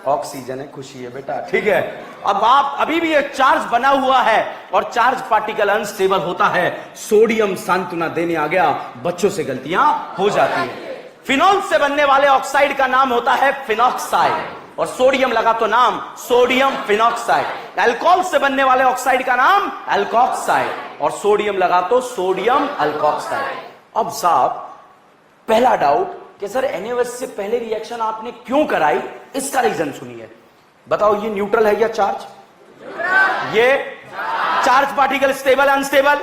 A: ऑक्सीजन है, खुशी है बेटा। ठीक है, अब आप अभी भी एक चार्ज बना हुआ है और चार्ज पार्टिकल अनस्टेबल होता है। सोडियम सांत्वना देने आ गया, बच्चों से गलतियां हो जाती है। फिनॉल से बनने वाले ऑक्साइड का नाम होता है फिनॉक्साइड, और सोडियम लगा तो नाम सोडियम फिनॉक्साइड। अल्कोहल से बनने वाले ऑक्साइड का नाम अल्कोक्साइड, और सोडियम लगा तो सोडियम अल्कोक्साइड। अब साहब पहला डाउट कि सर NaOH से पहले रिएक्शन आपने क्यों कराई, इसका रीजन सुनिए। बताओ ये न्यूट्रल है या चार्ज? ये चार्ज पार्टिकल स्टेबल अनस्टेबल?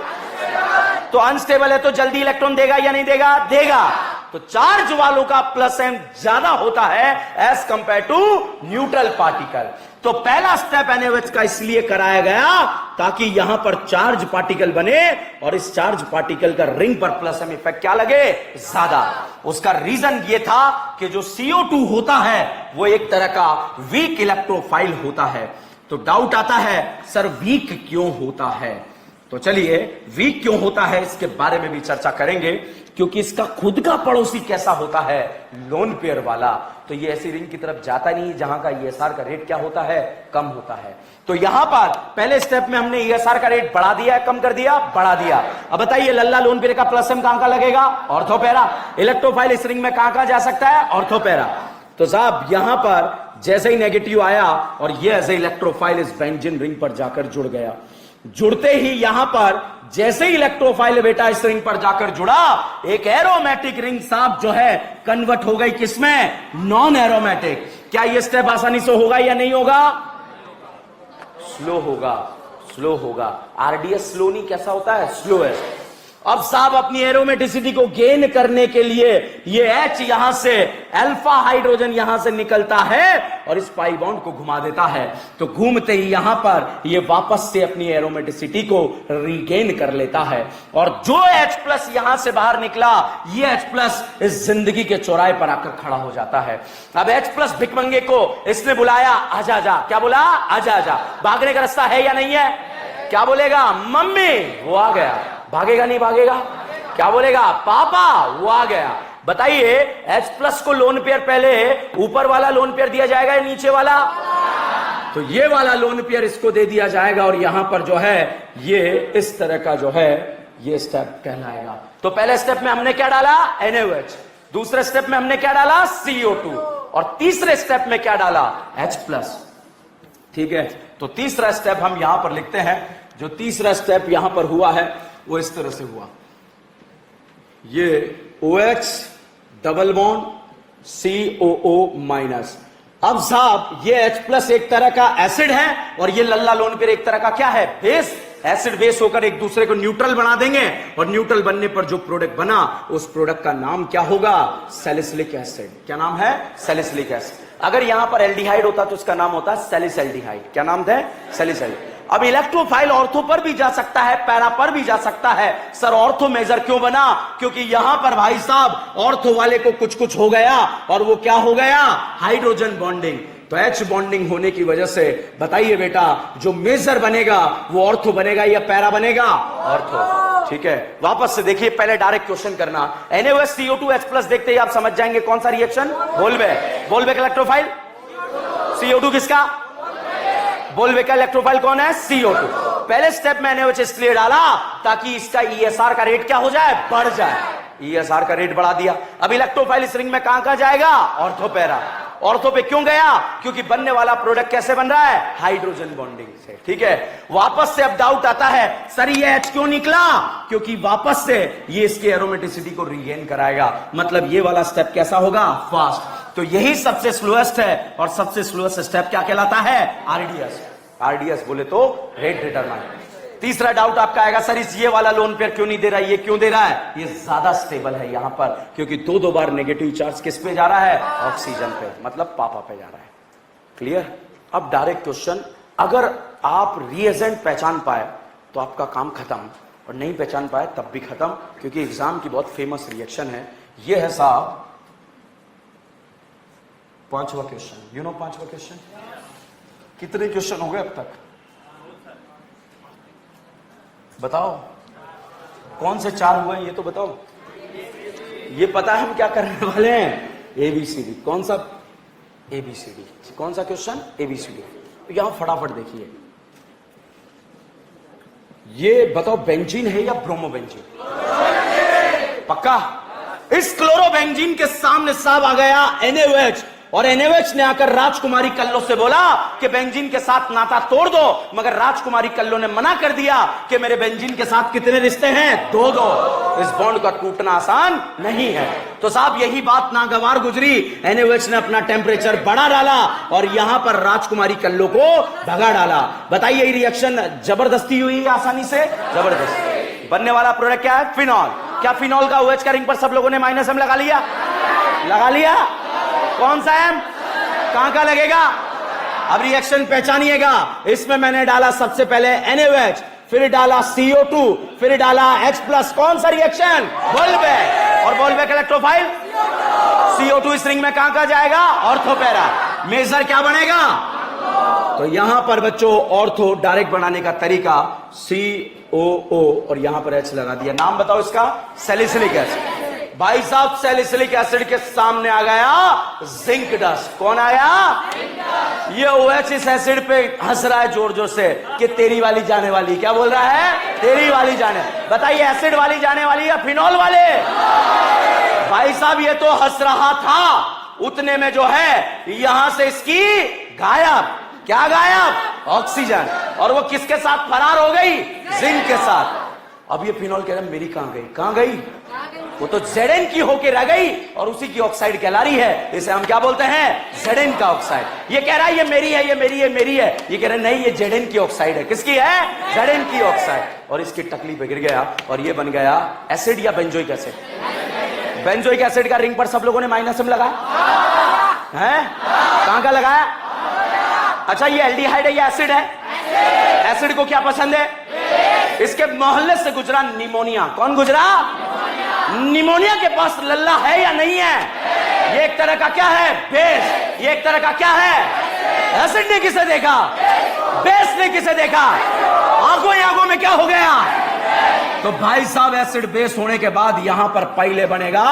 A: तो अनस्टेबल है तो जल्दी इलेक्ट्रॉन देगा या नहीं देगा? देगा। तो चार्ज वालों का +m ज्यादा होता है as compare to neutral particle. तो पहला स्टेप NaOH का इसलिए कराया गया ताकि यहां पर चार्ज पार्टिकल बने, और इस चार्ज पार्टिकल का रिंग पर +m इफेक्ट क्या लगे? ज्यादा। उसका रीजन ये था कि जो CO2 होता है वो एक तरह का वीक इलेक्ट्रोफाइल होता है। तो डाउट आता है सर वीक क्यों होता है? तो चलिए वीक क्यों होता है इसके बारे में भी चर्चा करेंगे, क्योंकि इसका खुद का पड़ोसी कैसा होता है? लोन पेयर वाला। तो ये ऐसी रिंग की तरफ जाता नहीं जहां का ESR का रेट क्या होता है? कम होता है। तो यहां पर पहले स्टेप में हमने ESR का रेट बढ़ा दिया, कम कर दिया, बढ़ा दिया। अब बताइए लल्ला लोन पेयर का +m कहां का लगेगा? ऑर्थोपैरा। इलेक्ट्रोफाइल इस रिंग में कहां जा सकता है? ऑर्थोपैरा। तो साहब यहां पर जैसे ही नेगेटिव आया और ये एज ए इलेक्ट्रोफाइल इस बेंजीन रिंग पर जाकर जुड़ गया, जुड़ते ही यहां पर जैसे ही इलेक्ट्रोफाइल बेटा इस रिंग पर जाकर जुड़ा, एक एरोमेटिक रिंग साहब जो है कन्वर्ट हो गई किसमें? Non aromatic. क्या ये स्टेप आसानी से होगा या नहीं होगा? स्लो होगा, स्लो होगा। RDS स्लो नहीं, कैसा होता है? स्लो है। अब साहब अपनी एरोमेटिसिटी को गेन करने के लिए ये H यहां से अल्फा हाइड्रोजन यहां से निकलता है और इस पाई बॉन्ड को घुमा देता है। तो घूमते ही यहां पर ये वापस से अपनी एरोमेटिसिटी को रीगेन कर लेता है, और जो H+ यहां से बाहर निकला, ये H+ इस जिंदगी के चौराहे पर आकर खड़ा हो जाता है। अब H+ भिकमंगे को इसने बुलाया, आजा आजा। क्या बोला? आजा आजा। भागने का रास्ता है या नहीं है? क्या बोलेगा? मम्मी। वो आ गया। भागेगा नहीं भागेगा? क्या बोलेगा? पापा। वो आ गया। बताइए H+ को लोन पेयर पहले ऊपर वाला लोन पेयर दिया जाएगा या नीचे वाला? तो ये वाला लोन पेयर इसको दे दिया जाएगा, और यहां पर जो है ये इस तरह का जो है ये स्टेप कहलाएगा। तो पहले स्टेप में हमने क्या डाला? NaOH। दूसरे स्टेप में हमने क्या डाला? CO2। और तीसरे स्टेप में क्या डाला? H+। ठीक है, तो तीसरा स्टेप हम यहां पर लिखते हैं। जो तीसरा स्टेप यहां पर हुआ है वो इस तरह से हुआ, ये OH डबल बॉन्ड COO-। अब साहब ये H+ एक तरह का एसिड है, और ये लल्ला लोन पेयर एक तरह का क्या है? बेस। एसिड बेस होकर एक दूसरे को न्यूट्रल बना देंगे, और न्यूट्रल बनने पर जो प्रोडक्ट बना उस प्रोडक्ट का नाम क्या होगा? Salicylic acid. क्या नाम है? Salicylic acid. अगर यहां पर एल्डिहाइड होता तो उसका नाम होता सैलिसल्डिहाइड। क्या नाम था? सैलिसल्डिहाइड। अब इलेक्ट्रोफाइल ऑर्थो पर भी जा सकता है, पैरा पर भी जा सकता है। सर ऑर्थो मेजर क्यों बना? क्योंकि यहां पर भाई साहब ऑर्थो वाले को कुछ कुछ हो गया, और वो क्या हो गया? Hydrogen bonding. तो H बॉन्डिंग होने की वजह से बताइए बेटा जो मेजर बनेगा वो ऑर्थो बनेगा या पैरा बनेगा? ऑर्थो। ठीक है, वापस से देखिए, पहले डायरेक्ट क्वेश्चन करना। NaOH CO2 H+ देखते ही आप समझ जाएंगे कौन सा रिएक्शन? बोलबेक इलेक्ट्रोफाइल। CO2 किसका? बोलबेक का इलेक्ट्रोफाइल कौन है? CO2। पहले स्टेप में NaOH इसलिए डाला ताकि इसका ESR का रेट क्या हो जाए? बढ़ जाए। ESR का रेट बढ़ा दिया। अब इलेक्ट्रोफाइल इस रिंग में कहां जाएगा? ऑर्थोपैरा। ऑर्थो पे क्यों गया? क्योंकि बनने वाला प्रोडक्ट कैसे बन रहा है? हाइड्रोजन बॉन्डिंग से। ठीक है, वापस से अब डाउट आता है, सर ये H क्यों निकला? क्योंकि वापस से ये इसके एरोमेटिसिटी को रीगेन कराएगा, मतलब ये वाला स्टेप कैसा होगा? फास्ट। तो यही सबसे स्लोएस्ट है, और सबसे स्लोएस्ट स्टेप क्या कहलाता है? आरडीएस। आरडीएस बोले तो रेट डिटरमाइन। तीसरा डाउट आपका आएगा, सर इस ये वाला लोन पेयर क्यों नहीं दे रहा है? ये क्यों दे रहा है? ये ज्यादा स्टेबल है यहां पर, क्योंकि दो बार नेगेटिव चार्ज किस पे जा रहा है? ऑक्सीजन पे, मतलब पापा पे जा रहा है। क्लियर? अब डायरेक्ट क्वेश्चन, अगर आप रिएजेंट पहचान पाए तो आपका काम खत्म, और नहीं पहचान पाए तब भी खत्म, क्योंकि एग्जाम की बहुत फेमस रिएक्शन है। ये है साहब पांचवा क्वेश्चन। यू नो पांचवा क्वेश्चन? कितने क्वेश्चन हो गए अब तक? बताओ कौन से 4 हुए ये तो बताओ। ये पता है हम क्या करने वाले हैं? एबीसीडी। कौन सा? एबीसीडी। कौन सा क्वेश्चन? एबीसीडी। तो यहां फटाफट देखिए, ये बताओ बेंजीन है या ब्रोमोबेंजीन? पक्का? इस क्लोरोबेंजीन के सामने साहब आ गया NaOH, और NaOH ने आकर राजकुमारी कल्लो से बोला कि बेंजीन के साथ नाता तोड़ दो, मगर राजकुमारी कल्लो ने मना कर दिया कि मेरे बेंजीन के साथ कितने रिश्ते हैं? 2। इस बॉन्ड का टूटना आसान नहीं है। तो साहब यही बात नागवार गुजरी, NaOH ने अपना टेम्परेचर बढ़ा डाला और यहां पर राजकुमारी कल्लो को भगा डाला। बताइए ये रिएक्शन जबरदस्ती हुई आसानी से? जबरदस्ती। बनने वाला प्रोडक्ट क्या है? फिनॉल। क्या फिनॉल का OH का रिंग पर सब लोगों ने -M लगा लिया? लगा लिया? कौन सा M? कहां का लगेगा? अब रिएक्शन पहचानिएगा। इसमें मैंने डाला सबसे पहले NaOH, फिर डाला CO2, फिर डाला H+। कौन सा रिएक्शन? बोल्बेक। और बोल्बेक इलेक्ट्रोफाइल CO2 इस रिंग में कहां का जाएगा? Ortho para. मेजर क्या बनेगा? तो यहां पर बच्चों ऑर्थो डायरेक्ट बनाने का तरीका COO, और यहां पर H लगा दिया। नाम बताओ इसका? Salicylic acid. भाई साहब सैलिसिलिक एसिड के सामने आ गया जिंक डस्ट। कौन आया? ये OH इस एसिड पे हंस रहा है जोर जोर से कि तेरी वाली जाने वाली। क्या बोल रहा है? तेरी वाली जाने। बताइए एसिड वाली जाने वाली या फिनॉल वाले? भाई साहब ये तो हंस रहा था, उतने में जो है यहां से इसकी गायब। क्या गायब? ऑक्सीजन। और वो किसके साथ फरार हो गई? जिंक के साथ। अब ये फिनॉल कह रहा है मेरी कहां गई? कहां गई? वो तो Zn की होके रह गई और उसी की ऑक्साइड कहला रही है। इसे हम क्या बोलते हैं? Zn का ऑक्साइड। ये कह रहा है ये मेरी है, ये मेरी है, मेरी है। ये कह रहा है नहीं, ये Zn की ऑक्साइड है। किसकी है? Zn की ऑक्साइड। और इसकी टकली पे गिर गया और ये बन गया एसिड या बेंजोइक एसिड। बेंजोइक एसिड का रिंग पर सब लोगों ने -M लगाया है? कहां का लगाया? अच्छा ये एल्डिहाइड है या एसिड है? एसिड को क्या पसंद है? इसके मोहल्ले से गुजरा निमोनिया। कौन गुजरा? निमोनिया के पास लल्ला है या नहीं है? ये एक तरह का क्या है? बेस। ये एक तरह का क्या है? एसिड ने किसे देखा? बेस ने किसे देखा? आंखों ही आंखों में क्या हो गया? तो भाई साहब एसिड बेस होने के बाद यहां पर पहले बनेगा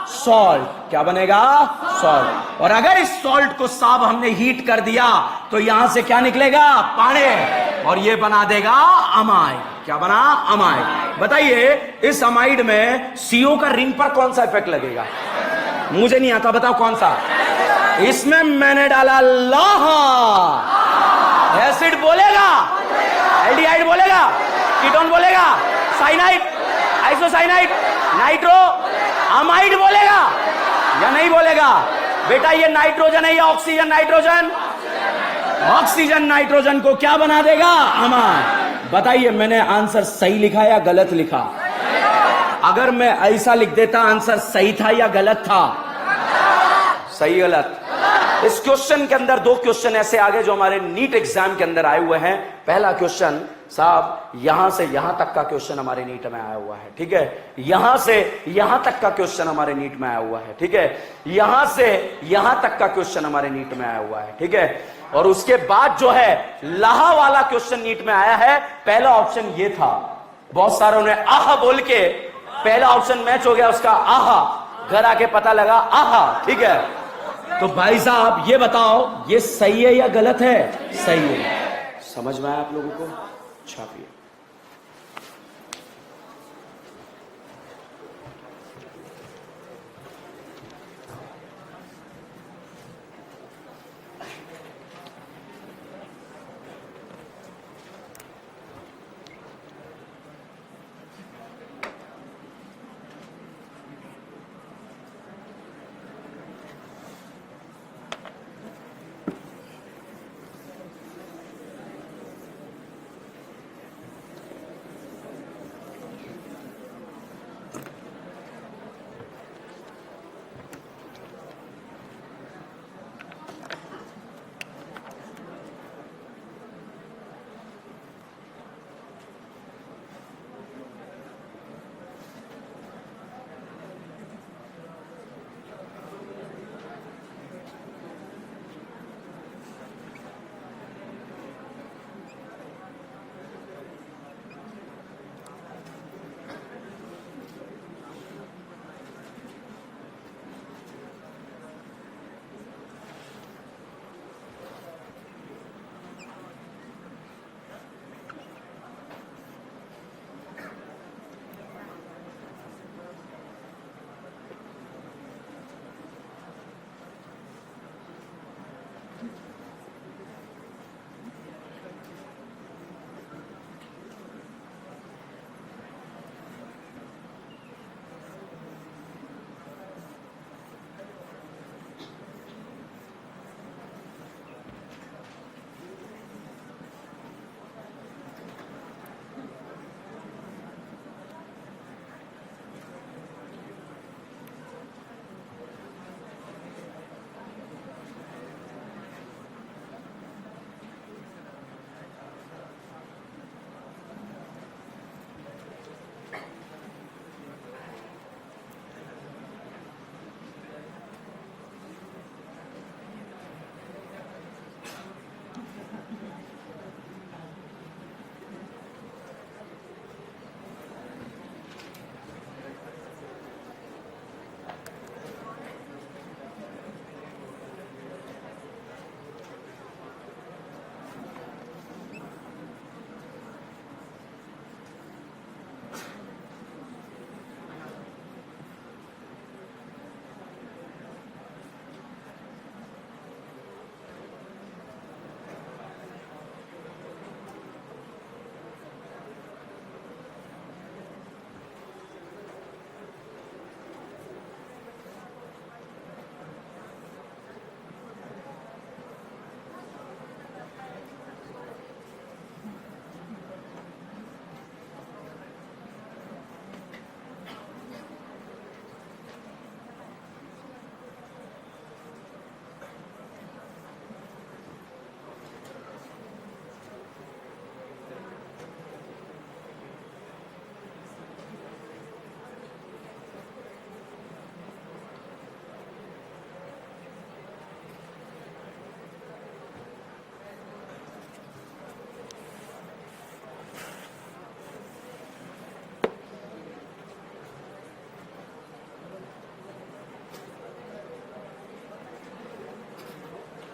A: सॉल्ट। क्या बनेगा? सॉल्ट। और अगर इस सॉल्ट को साहब हमने हीट कर दिया तो यहां से क्या निकलेगा? पानी। और ये बना देगा अमाइड। क्या बना? अमाइड। बताइए इस अमाइड में CO का रिंग पर कौन सा इफेक्ट लगेगा? मुझे नहीं आता, बताओ कौन सा? इसमें मैंने डाला लोहा। एसिड बोलेगा, एल्डिहाइड बोलेगा, कीटोन बोलेगा, साइनाइड, आइसोसाइनाइड, नाइट्रो, अमाइड बोलेगा या नहीं बोलेगा? बेटा ये नाइट्रोजन है या ऑक्सीजन? नाइट्रोजन। ऑक्सीजन नाइट्रोजन को क्या बना देगा? अमाइड। बताइए मैंने आंसर सही लिखा या गलत लिखा? अगर मैं ऐसा लिख देता आंसर सही था या गलत था? सही गलत। इस क्वेश्चन के अंदर 2 क्वेश्चन ऐसे आगे जो हमारे नीट एग्जाम के अंदर आए हुए हैं। पहला क्वेश्चन साहब यहां से यहां तक का क्वेश्चन हमारे नीट में आया हुआ है। ठीक है, यहां से यहां तक का क्वेश्चन हमारे नीट में आया हुआ है। ठीक है, यहां से यहां तक का क्वेश्चन हमारे नीट में आया हुआ है। ठीक है, और उसके बाद जो है लाहा वाला क्वेश्चन नीट में आया है। पहला ऑप्शन ये था, बहुत सारों ने आहा बोल के पहला ऑप्शन मैच हो गया उसका आहा, घर आके पता लगा आहा। ठीक है, तो भाई साहब ये बताओ ये सही है या गलत है? सही है। समझ में आया आप लोगों को? छापिए।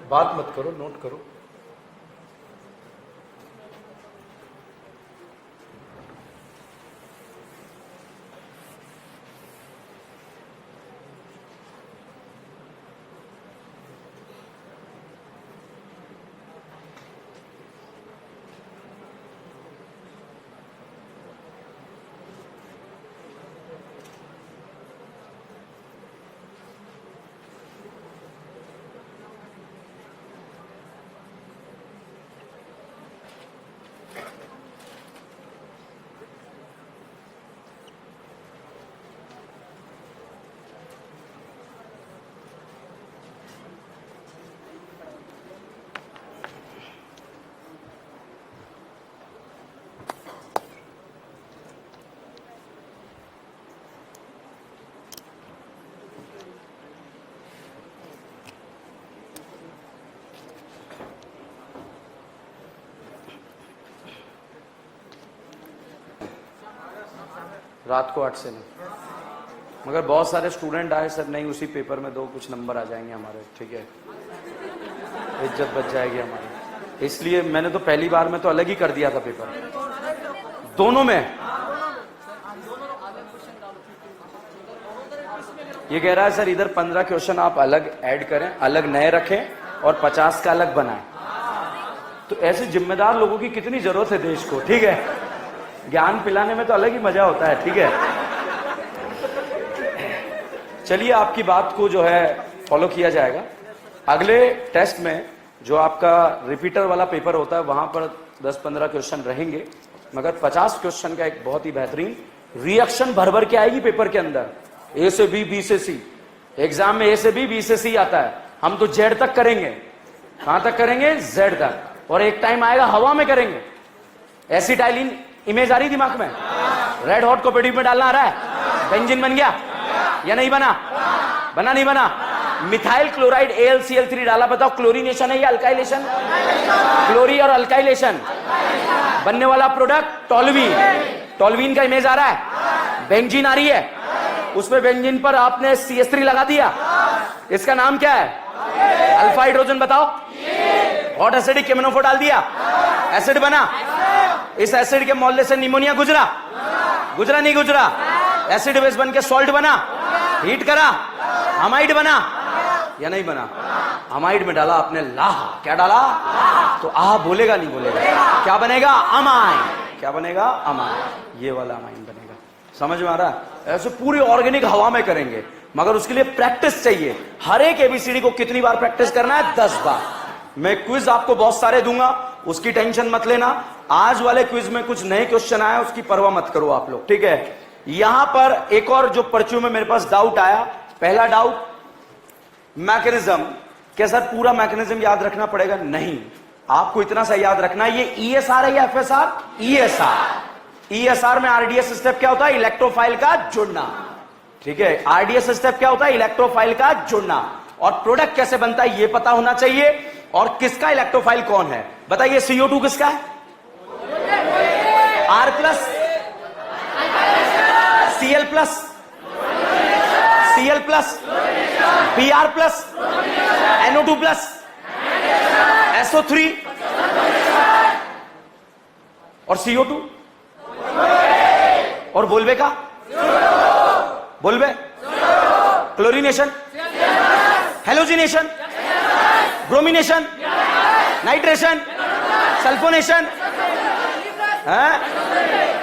A: बात मत करो, नोट करो। रात को 8 से नहीं, मगर बहुत सारे स्टूडेंट आए सर नहीं उसी पेपर में दो, कुछ नंबर आ जाएंगे हमारे, ठीक है, इज्जत बच जाएगी हमारी, इसलिए मैंने तो पहली बार में तो अलग ही कर दिया था पेपर, दोनों में। ये कह रहा है सर इधर 15 क्वेश्चन आप अलग ऐड करें, अलग नए रखें और 50 का अलग बनाएं। तो ऐसे जिम्मेदार लोगों की कितनी जरूरत है देश को, ठीक है, ज्ञान पिलाने में तो अलग ही मजा होता है, ठीक है। चलिए आपकी बात को जो है फॉलो किया जाएगा। अगले टेस्ट में जो आपका रिपीटर वाला पेपर होता है वहां पर 10-15 क्वेश्चन रहेंगे, मगर 50 क्वेश्चन का एक बहुत ही बेहतरीन रिएक्शन भर भर के आएगी पेपर के अंदर, ए से बी, बी से सी। एग्जाम में ए से बी, बी से सी आता है, हम तो जेड तक करेंगे। कहां तक करेंगे? जेड तक। और एक टाइम आएगा हवा में करेंगे। एसिटाइलिन इमेज आ रही दिमाग में? रेड हॉट को पेटी में डालना आ रहा है? बेंजीन बन गया या नहीं बना? बना नहीं बना? मिथाइल क्लोराइड AlCl3 डाला, बताओ क्लोरीनेशन है या अल्काइलेशन? क्लोरी और अल्काइलेशन बनने वाला प्रोडक्ट टोल्यूइन। टोल्यूइन का इमेज आ रहा है, बेंजीन आ रही है, उसमें बेंजीन पर आपने CH3 लगा दिया, इसका नाम क्या है? Alpha hydrogen. बताओ, हॉट एसिडिक केमिनोफोर डाल दिया, एसिड बना। इस एसिड के मोल्ले से निमोनिया गुजरा? गुजरा नहीं गुजरा? एसिड बेस बन के सॉल्ट बना, हीट करा, अमाइड बना या नहीं बना? अमाइड में डाला आपने लाह, क्या डाला? तो आह बोलेगा नहीं बोलेगा? क्या बनेगा? अमाइन। क्या बनेगा? अमाइन। ये वाला अमाइन बनेगा। समझ में आ रहा है? ऐसे पूरी ऑर्गेनिक हवा में करेंगे, मगर उसके लिए प्रैक्टिस चाहिए। हर एक ABCD को कितनी बार प्रैक्टिस करना है? 10 बार। मैं क्विज आपको बहुत सारे दूंगा, उसकी टेंशन मत लेना। आज वाले क्विज में कुछ नए क्वेश्चन आए, उसकी परवाह मत करो आप लोग, ठीक है। यहां पर एक और जो पर्चियों में मेरे पास डाउट आया, पहला डाउट मैकेनिज्म। क्या सर पूरा मैकेनिज्म याद रखना पड़ेगा? नहीं, आपको इतना सा याद रखना, ये ESR है या FSR? ESR। ESR में RDS स्टेप क्या होता है? इलेक्ट्रोफाइल का जुड़ना, ठीक है। RDS स्टेप क्या होता है? इलेक्ट्रोफाइल का जुड़ना। और प्रोडक्ट कैसे बनता है ये पता होना चाहिए। और किसका इलेक्ट्रोफाइल कौन है बताइए? CO2 किसका है? R plus, Cl plus, Cl plus, Br plus, NO2 plus, SO3 और CO2 और बोलबे का? बोलबे chlorination, halogenation, bromination, nitration, sulphonation,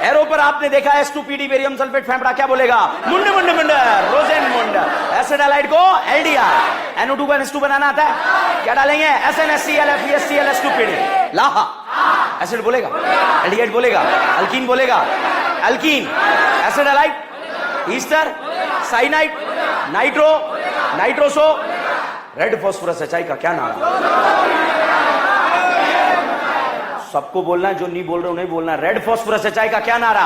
A: arrow पर आपने देखा H2PD बेरियम सल्फेट फेंपड़ा, क्या बोलेगा? मुंड मुंड मुंड, रोजेन मुंड। एसिड हैलाइड को LDR, NO2 का H2 बनाना आता है, क्या डालेंगे? SnHCl FeSCl H2PD, लाहा। एसिड बोलेगा, एल्डिहाइड बोलेगा, अल्कीन बोलेगा, alkyne, acid halide, Easter, cyanide, nitro, nitroso, red phosphorus HI का क्या नाम है? सबको बोलना है, जो नहीं बोल रहे हो नहीं बोलना है। रेड फास्फोरस HI का क्या नारा?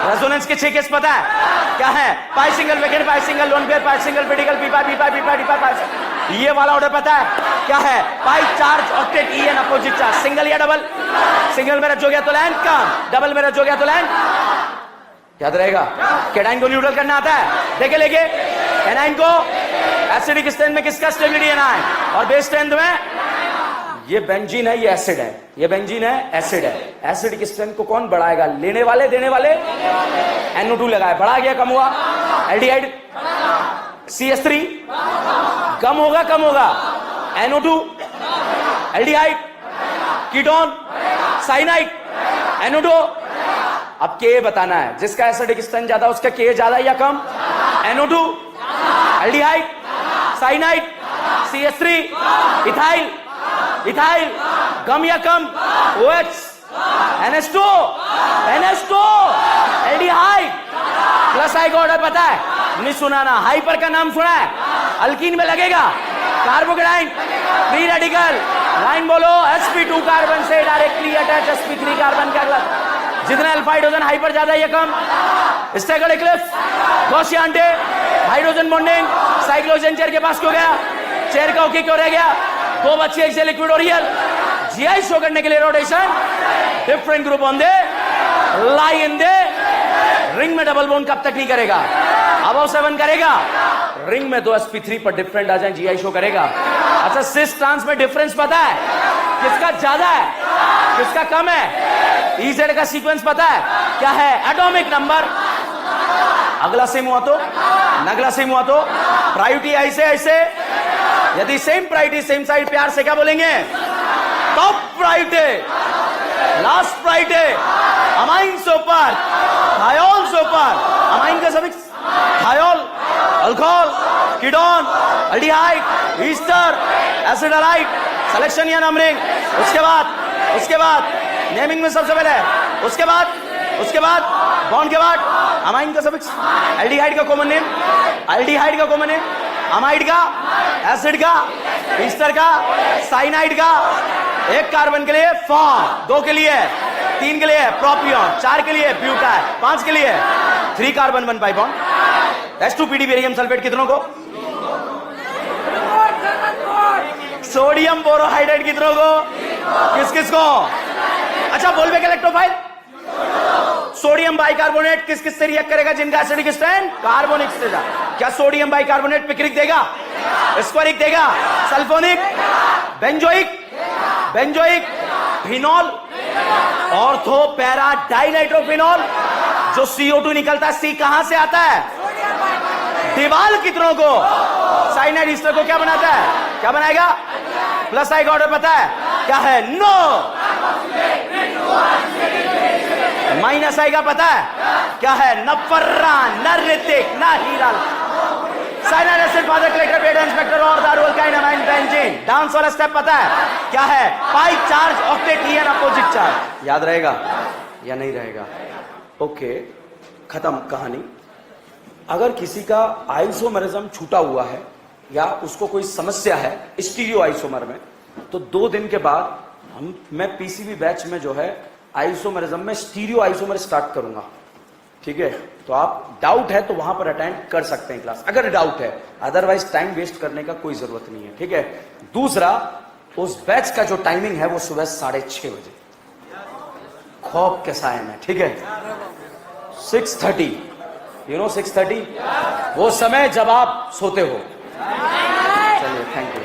A: रेजोनेंस के 6 केस पता है क्या है? Pi single vacant, pi single lone pair, pi single पेडिकल, पी पाई, पाई। ये वाला ऑर्डर पता है क्या है? Pi charge, octet, EN opposite charge, single या डबल? सिंगल में रच हो गया तो लाइन कम, डबल में रच हो गया तो लाइन याद रहेगा। कैटाइन को न्यूट्रल करना आता है? देखे लेके एनाइन को एसिडिक स्ट्रेंथ में किसका स्टेबिलिटी एनाइन, और बेस स्ट्रेंथ में ये बेंजीन है, ये एसिड है, ये बेंजीन है, एसिड है। एसिडिक स्ट्रेंथ को कौन बढ़ाएगा, लेने वाले देने वाले? NO2 लगाए, बढ़ा गया कम हुआ, एल्डिहाइड CH3 कम होगा कम होगा, NO2 aldehyde ketone cyanide NO2। अब Ka बताना है, जिसका एसिडिक स्ट्रेंथ ज्यादा उसका Ka ज्यादा या कम? NO2 aldehyde cyanide CH3 ethyl ethyl कम या कम? OH NH2 aldehyde plus I का ऑर्डर पता है? नहीं सुना ना, हाइपर का नाम सुना है? अल्कीन में लगेगा कार्बोकेटाइन फ्री रेडिकल, लाइन बोलो, sp2 कार्बन से डायरेक्टली अटैच sp3 कार्बन का अगला, जितना अल्फा हाइड्रोजन हाइपर ज्यादा या कम? स्टैगर्ड इक्लिप्स गॉसियन एंटी हाइड्रोजन बॉन्डिंग, साइक्लोजेन चेयर के पास क्यों गया? चेयर का ओके क्यों रह गया? दो बच्चे एक से लिक्विड और रियल, जीआई शो करने के लिए rotation, different group on they lie in they ring में डबल बॉन्ड कब तक नहीं करेगा? अबव 7 करेगा, रिंग में दो sp3 पर डिफरेंट आ जाए, जीआई शो करेगा। अच्छा सिस ट्रांस में डिफरेंस पता है किसका ज्यादा है किसका कम है? EZ का सीक्वेंस पता है क्या है? एटॉमिक नंबर, अगला सेम हुआ तो नगला सेम हुआ तो प्रायोरिटी ऐसे ऐसे, यदि सेम प्रायोरिटी सेम साइड, प्यार से क्या बोलेंगे? Top priority last priority, amine से ऊपर थायोल से ऊपर, अमाइन का suffix thiol, alcohol, ketone, aldehyde, ester, एसिडाइड, सिलेक्शन या नंबरिंग, उसके बाद नेमिंग में सबसे पहले, उसके बाद बॉन्ड के बाद अमाइन का सफिक्स, एल्डिहाइड का कॉमन नेम, एल्डिहाइड का कॉमन नेम, अमाइड का, एसिड का, ईस्टर का, साइनाइड का, एक कार्बन के लिए फॉर्म, 2 के लिए, 3 के लिए प्रोपियन, 4 के लिए ब्यूटाइल, 5 के लिए 3 carbon 1 pi bond, H2PD barium sulphate कितनों को? सोडियम बोरोहाइड्रेट कितनों को? किस किस को? अच्छा बोलबेक इलेक्ट्रोफाइल, सोडियम बाइकार्बोनेट किस किस से रिएक्ट करेगा जिनका एसिडिक स्ट्रेंथ कार्बोनिक से? क्या सोडियम बाइकार्बोनेट पिक्रिक देगा, स्क्वारिक देगा, sulphonic, benzoic, phenol, ortho para dinitrophenol, जो CO2 निकलता है, C कहां से आता है? दीवाल कितनों को? साइनाइड ईस्टर को क्या बनाता है? क्या बनाएगा? प्लस आई का ऑर्डर पता है क्या है? नो। माइनस आई का पता है क्या है? न फर्रान, न ऋतिक, न हीराल। साइनाइड एसिड फादर कलेक्टर बेटा इंस्पेक्टर और दारू अल्काइन अमाइन बेंजीन। डांस वाला स्टेप पता है क्या है? Pi charge octet लियन opposite charge. याद रहेगा या नहीं रहेगा? ओके, खत्म कहानी। अगर किसी का आइसोमरिज्म छूटा हुआ है या उसको कोई समस्या है स्टीरियो आइसोमर में, तो 2 दिन के बाद मैं पीसीबी बैच में जो है आइसोमरिज्म में स्टीरियो आइसोमर स्टार्ट करूंगा। ठीक है, तो आप डाउट है तो वहां पर अटेंड कर सकते हैं क्लास, अगर डाउट है, अदरवाइज टाइम वेस्ट करने का कोई जरूरत नहीं है। ठीक है, दूसरा, उस बैच का जो टाइमिंग है वो सुबह 6:30 बजे खौफ के साय में। ठीक है, 6:30, 6:30 वो समय जब आप सोते हो। चलिए, थैंक यू।